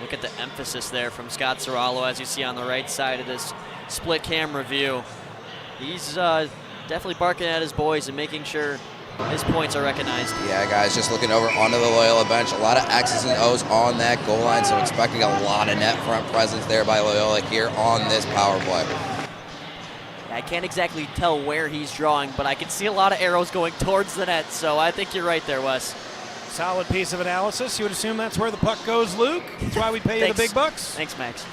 Look at the emphasis there from Scott Serralo, as you see on the right side of this split camera view. He's definitely barking at his boys and making sure his points are recognized. Yeah, guys, just looking over onto the Loyola bench. A lot of X's and O's on that goal line, so expecting a lot of net front presence there by Loyola here on this power play. I can't exactly tell where he's drawing, but I can see a lot of arrows going towards the net, so I think you're right there, Wes. Solid piece of analysis. You would assume that's where the puck goes, Luke. That's why we pay you the big bucks. Thanks, Max.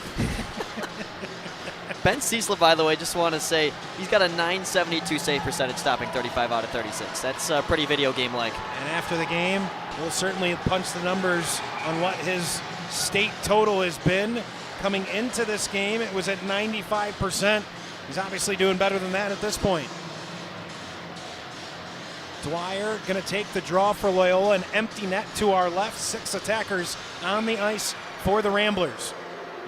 Ben Ciesla, by the way, just want to say, he's got a 972 save percentage, stopping 35 out of 36. That's pretty video game-like. And after the game, we'll certainly punch the numbers on what his state total has been. Coming into this game, it was at 95%. He's obviously doing better than that at this point. Dwyer going to take the draw for Loyola. An empty net to our left. 6 attackers on the ice for the Ramblers.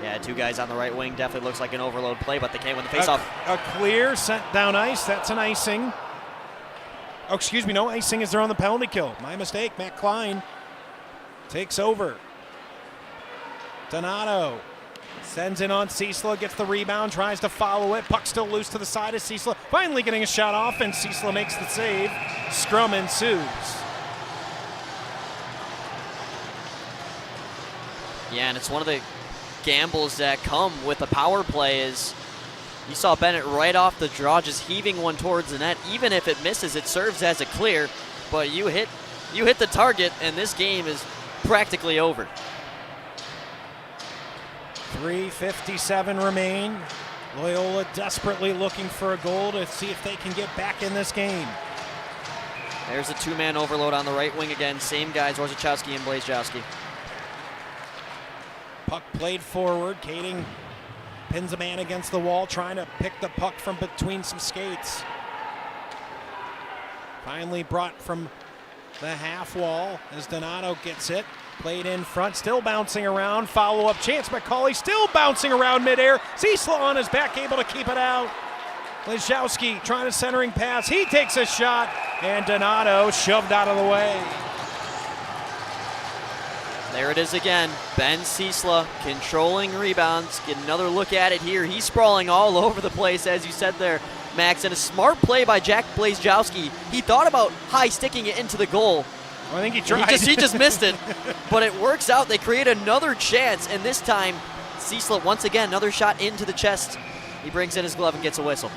Yeah, 2 guys on the right wing. Definitely looks like an overload play, but they can't win the faceoff. A clear sent down ice. That's an icing. Oh, excuse me. No icing as they're on the penalty kill. My mistake. Matt Klein takes over. Donato sends in on Ciesla, gets the rebound, tries to follow it. Puck still loose to the side of Ciesla. Finally getting a shot off, and Ciesla makes the save. Scrum ensues. Yeah, and it's one of the gambles that come with a power play is you saw Benet right off the draw just heaving one towards the net. Even if it misses, it serves as a clear, but you hit the target, and this game is practically over. 3:57 remain. Loyola desperately looking for a goal to see if they can get back in this game. There's a 2-man overload on the right wing again. Same guys, Orzechowski and Blazejowski. Puck played forward. Kading pins a man against the wall, trying to pick the puck from between some skates. Finally brought from the half wall as Donato gets it. Played in front, still bouncing around. Follow-up chance. McCauley still bouncing around midair. Ciesla on his back, able to keep it out. Blazejowski trying a centering pass. He takes a shot, and Donato shoved out of the way. There it is again. Ben Ciesla controlling rebounds. Get another look at it here. He's sprawling all over the place, as you said there, Max. And a smart play by Jack Blazejowski. He thought about high sticking it into the goal. I think he tried. He just missed it, but it works out. They create another chance, and this time, Ciesla, once again, another shot into the chest. He brings in his glove and gets a whistle.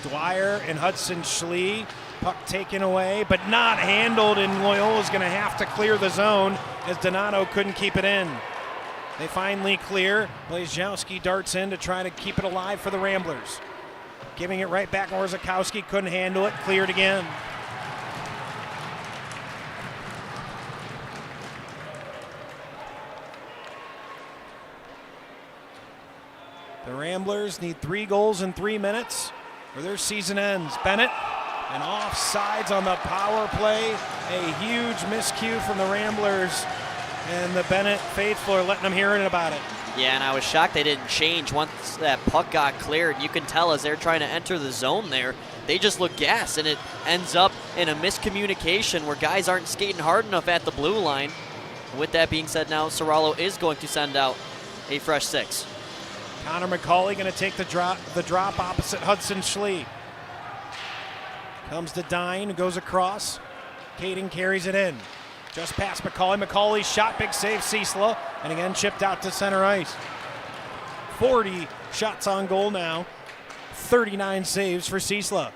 Dwyer and Hudson Schlee, puck taken away, but not handled, and Loyola's going to have to clear the zone as Donato couldn't keep it in. They finally clear. Blazejowski darts in to try to keep it alive for the Ramblers. Giving it right back. Orzechowski couldn't handle it, cleared again. The Ramblers need 3 goals in 3 minutes or their season ends. Benet, and offsides on the power play. A huge miscue from the Ramblers, and the Benet faithful are letting them hear it about it. Yeah, and I was shocked they didn't change once that puck got cleared. You can tell as they're trying to enter the zone there, they just look gassed, and it ends up in a miscommunication where guys aren't skating hard enough at the blue line. With that being said, now Serralo is going to send out a fresh 6. Connor McCauley going to take the drop opposite Hudson Schlee. Comes to Dine, goes across. Kading carries it in. Just past McCauley. McCauley's shot, big save, Ciesla, and again chipped out to center ice. 40 shots on goal now. 39 saves for Ciesla.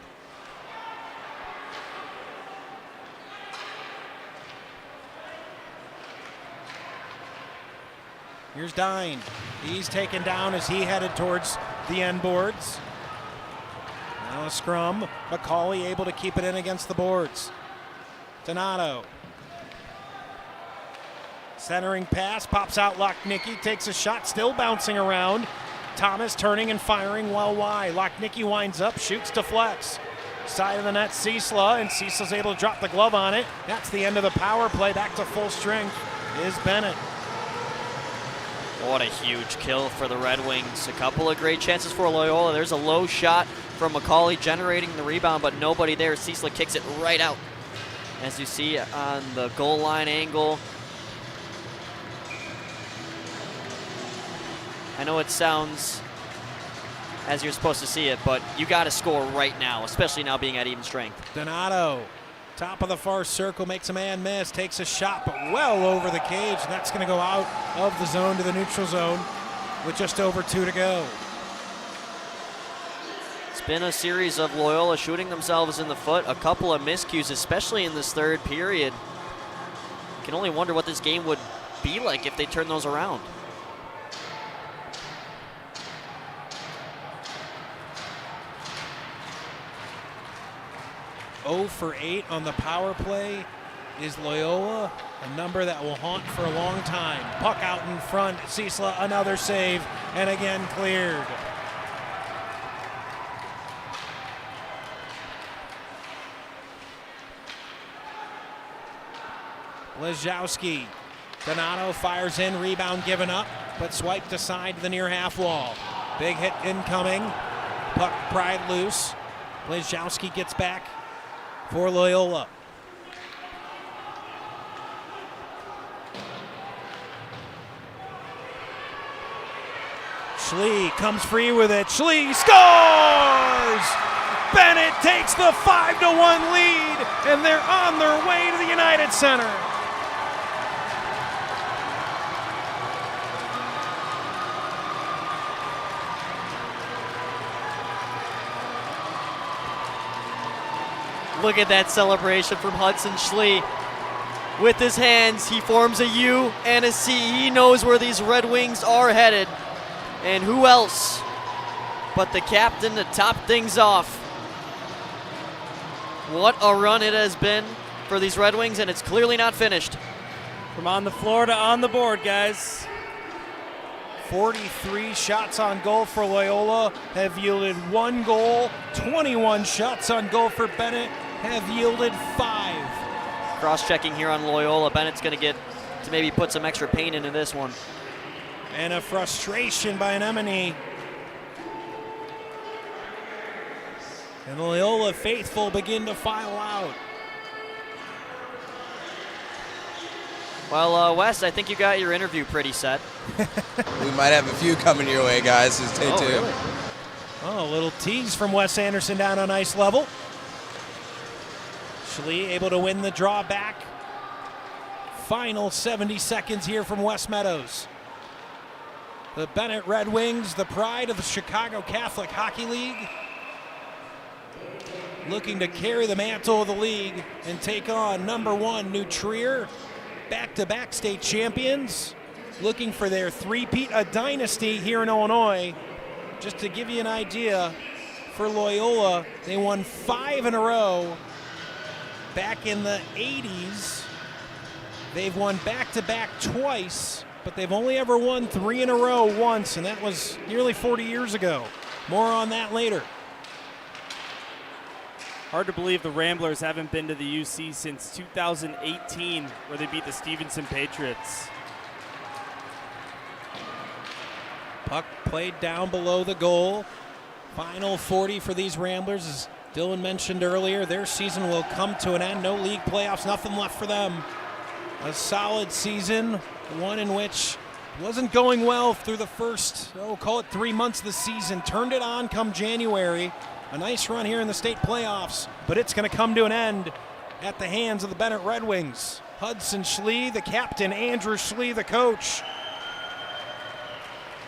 Here's Dine. He's taken down as he headed towards the end boards. Now a scrum. McCauley able to keep it in against the boards. Donato. Centering pass, pops out Lochnicki, takes a shot, still bouncing around. Thomas turning and firing well wide. Lochnicki winds up, shoots, deflects. Side of the net, Ciesla, and Ciesla's able to drop the glove on it. That's the end of the power play. Back to full strength is Benet. What a huge kill for the Red Wings. A couple of great chances for Loyola. There's a low shot from McCauley generating the rebound, but nobody there. Ciesla kicks it right out. As you see on the goal line angle. I know it sounds as you're supposed to see it, but you got to score right now, especially now being at even strength. Donato, top of the far circle, makes a man miss, takes a shot, but well over the cage. And that's going to go out of the zone to the neutral zone with just over 2 to go. It's been a series of Loyola shooting themselves in the foot, a couple of miscues, especially in this third period. You can only wonder what this game would be like if they turn those around. 0 for 8 on the power play is Loyola, a number that will haunt for a long time. Puck out in front, Ciesla, another save, and again cleared. Blazowski. Donato fires in, rebound given up, but swiped aside to the near half wall. Big hit incoming. Puck pried loose. Blazowski gets back for Loyola. Schlee comes free with it. Schlee scores! Benet takes the 5-1 lead, and they're on their way to the United Center. Look at that celebration from Hudson Schlee. With his hands, he forms a U and a C. He knows where these Red Wings are headed. And who else but the captain to top things off? What a run it has been for these Red Wings, and it's clearly not finished. From on the floor to on the board, guys. 43 shots on goal for Loyola have yielded 1 goal. 21 shots on goal for Benet have yielded 5. Cross-checking here on Loyola. Bennett's going to get to maybe put some extra paint into this one. And a frustration by an Emini. And the Loyola faithful begin to file out. Well, Wes, I think you got your interview pretty set. We might have a few coming your way, guys, so stay tuned. Really? Oh, a little tease from Wes Anderson down on ice level. Schlee able to win the draw back. Final 70 seconds here from West Meadows. The Benet Red Wings, the pride of the Chicago Catholic Hockey League, looking to carry the mantle of the league and take on number 1 New Trier, back-to-back state champions, looking for their three-peat, a dynasty here in Illinois. Just to give you an idea, for Loyola, they won 5 in a row back in the 80s. They've won back-to-back twice, but they've only ever won 3 in a row once, and that was nearly 40 years ago. More on that later. Hard to believe the Ramblers haven't been to the UC since 2018, where they beat the Stevenson Patriots. Puck played down below the goal. Final 40 for these Ramblers. As Dylan mentioned earlier, their season will come to an end. No league playoffs, nothing left for them. A solid season, one in which wasn't going well through the first, call it 3 months of the season. Turned it on come January. A nice run here in the state playoffs, but it's going to come to an end at the hands of the Benet Red Wings. Hudson Schlee, the captain, Andrew Schlee, the coach,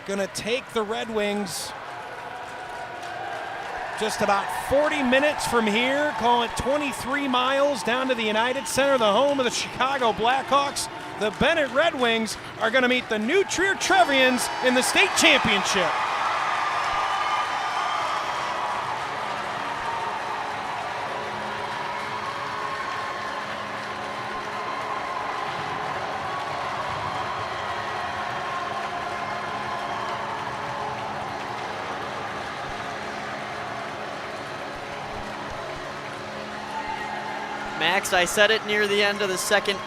going to take the Red Wings just about 40 minutes from here, call it 23 miles down to the United Center, the home of the Chicago Blackhawks. The Benet Red Wings are going to meet the New Trier Trevians in the state championship. Max, I said it near the end of the second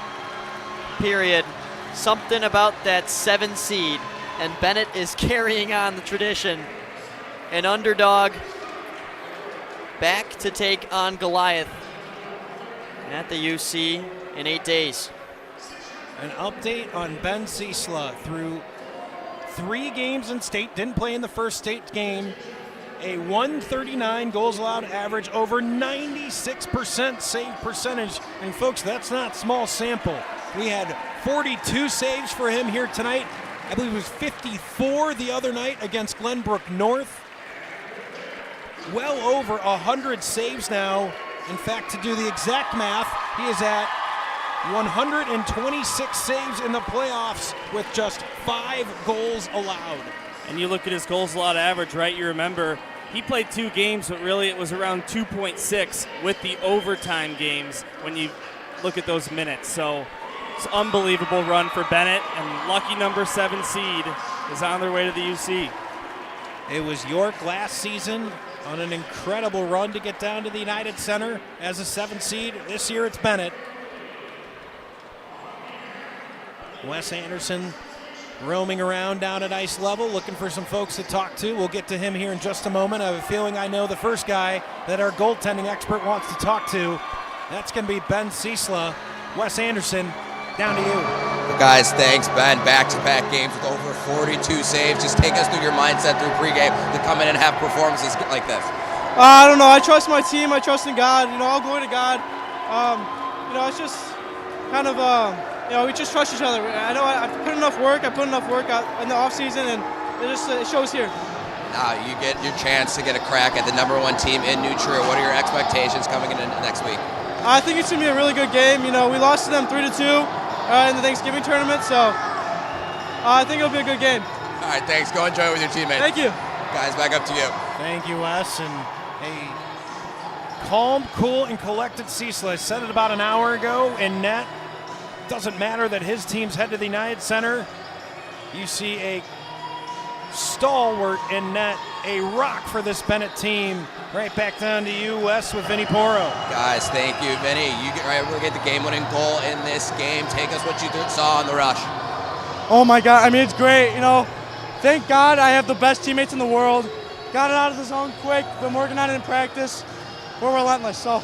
period. Something about that 7 seed, and Benet is carrying on the tradition. An underdog back to take on Goliath at the UC in 8 days. An update on Ben Ciesla through 3 games in state, didn't play in the first state game. A 139 goals allowed average, over 96% save percentage. And folks, that's not small sample. We had 42 saves for him here tonight. I believe it was 54 the other night against Glenbrook North. Well over 100 saves now. In fact, to do the exact math, he is at 126 saves in the playoffs with just 5 goals allowed. And you look at his goals allowed average, right? You remember He played 2 games, but really it was around 2.6 with the overtime games when you look at those minutes. So it's an unbelievable run for Benet, and lucky number 7 seed is on their way to the UC. It was York last season on an incredible run to get down to the United Center as a 7 seed. This year it's Benet. Wes Anderson roaming around down at ice level, looking for some folks to talk to. We'll get to him here in just a moment. I have a feeling I know the first guy that our goaltending expert wants to talk to. That's going to be Ben Ciesla. Wes Anderson, down to you. Well, guys, thanks, Ben. Back-to-back games with over 42 saves. Just take us through your mindset through pregame to come in and have performances like this. I don't know. I trust my team. I trust in God. All glory to God. It's just kind of, we just trust each other. I know I've put enough work. I put enough work out in the offseason, and it shows here. Now you get your chance to get a crack at the #1 team in New Trier. What are your expectations coming in next week? I think it's going to be a really good game. We lost to them 3-2 in the Thanksgiving tournament, so I think it'll be a good game. All right, thanks. Go enjoy it with your teammates. Thank you. Guys, back up to you. Thank you, Wes. And a calm, cool, and collected Ciesla. I said it about an hour ago in net. Doesn't matter that his team's head to the United Center. You see a stalwart in net, a rock for this Benet team. Right back down to you, Wes, with Vinny Poro. Guys, thank you, Vinny. You get the game-winning goal in this game. Take us what you saw on the rush. Oh, my God. It's great. Thank God I have the best teammates in the world. Got it out of the zone quick. Been working on it in practice. We're relentless. So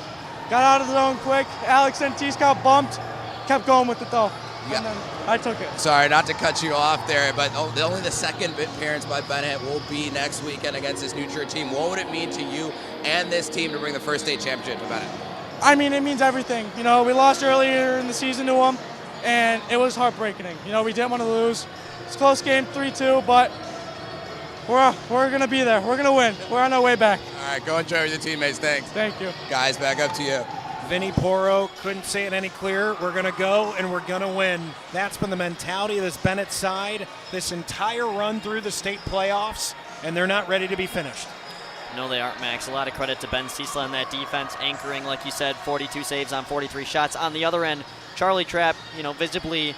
got out of the zone quick. Alex Santis got bumped. Kept going with it, though. Yeah. And then I took it. Sorry, not to cut you off there, but only the second appearance by Benet will be next weekend against this New Trier team. What would it mean to you and this team to bring the first state championship to Benet? It means everything. We lost earlier in the season to them, and it was heartbreaking. We didn't want to lose. It's a close game, 3-2, but we're going to be there. We're going to win. We're on our way back. All right, go enjoy with your teammates. Thanks. Thank you. Guys, back up to you. Vinny Poro couldn't say it any clearer. We're going to go and we're going to win. That's been the mentality of this Benet side this entire run through the state playoffs, and they're not ready to be finished. No, they aren't, Max. A lot of credit to Ben Ciesla on that defense, anchoring, like you said, 42 saves on 43 shots. On the other end, Charlie Trapp, visibly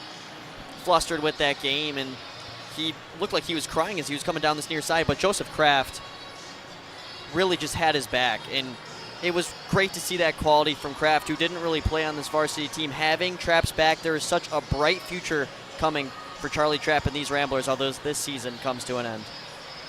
flustered with that game, and he looked like he was crying as he was coming down this near side, but Joseph Kraft really just had his back, and it was great to see that quality from Kraft, who didn't really play on this varsity team. Having Trapp's back, there is such a bright future coming for Charlie Trapp and these Ramblers, although this season comes to an end.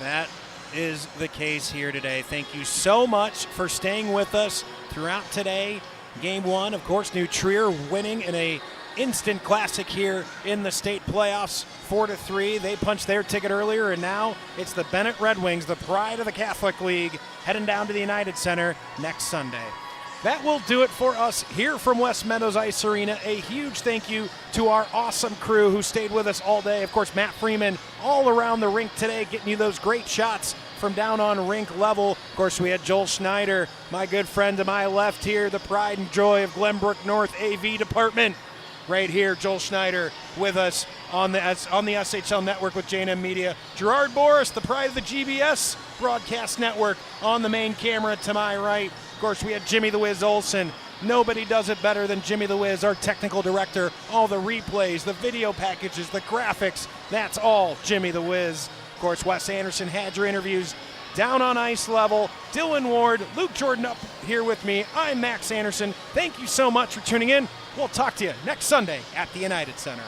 That is the case here today. Thank you so much for staying with us throughout today. Game 1, of course, New Trier winning in a instant classic here in the state playoffs, 4-3. They punched their ticket earlier, and now it's the Benet Red Wings, the pride of the Catholic League, heading down to the United Center next Sunday. That will do it for us here from West Meadows Ice Arena. A huge thank you to our awesome crew who stayed with us all day. Of course, Matt Freeman all around the rink today, getting you those great shots from down on rink level. Of course, we had Joel Schneider, my good friend to my left here, the pride and joy of Glenbrook North AV department. Right here, Joel Schneider with us on the SHL network with J&M Media. Gerard Boris, the pride of the GBS broadcast network, on the main camera to my right. Of course, we had Jimmy the Wiz Olsen. Nobody does it better than Jimmy the Wiz, our technical director. All the replays, the video packages, the graphics, that's all Jimmy the Wiz. Of course, Wes Anderson had your interviews down on ice level. Dylan Ward, Luke Jordan up here with me. I'm Max Anderson. Thank you so much for tuning in. We'll talk to you next Sunday at the United Center.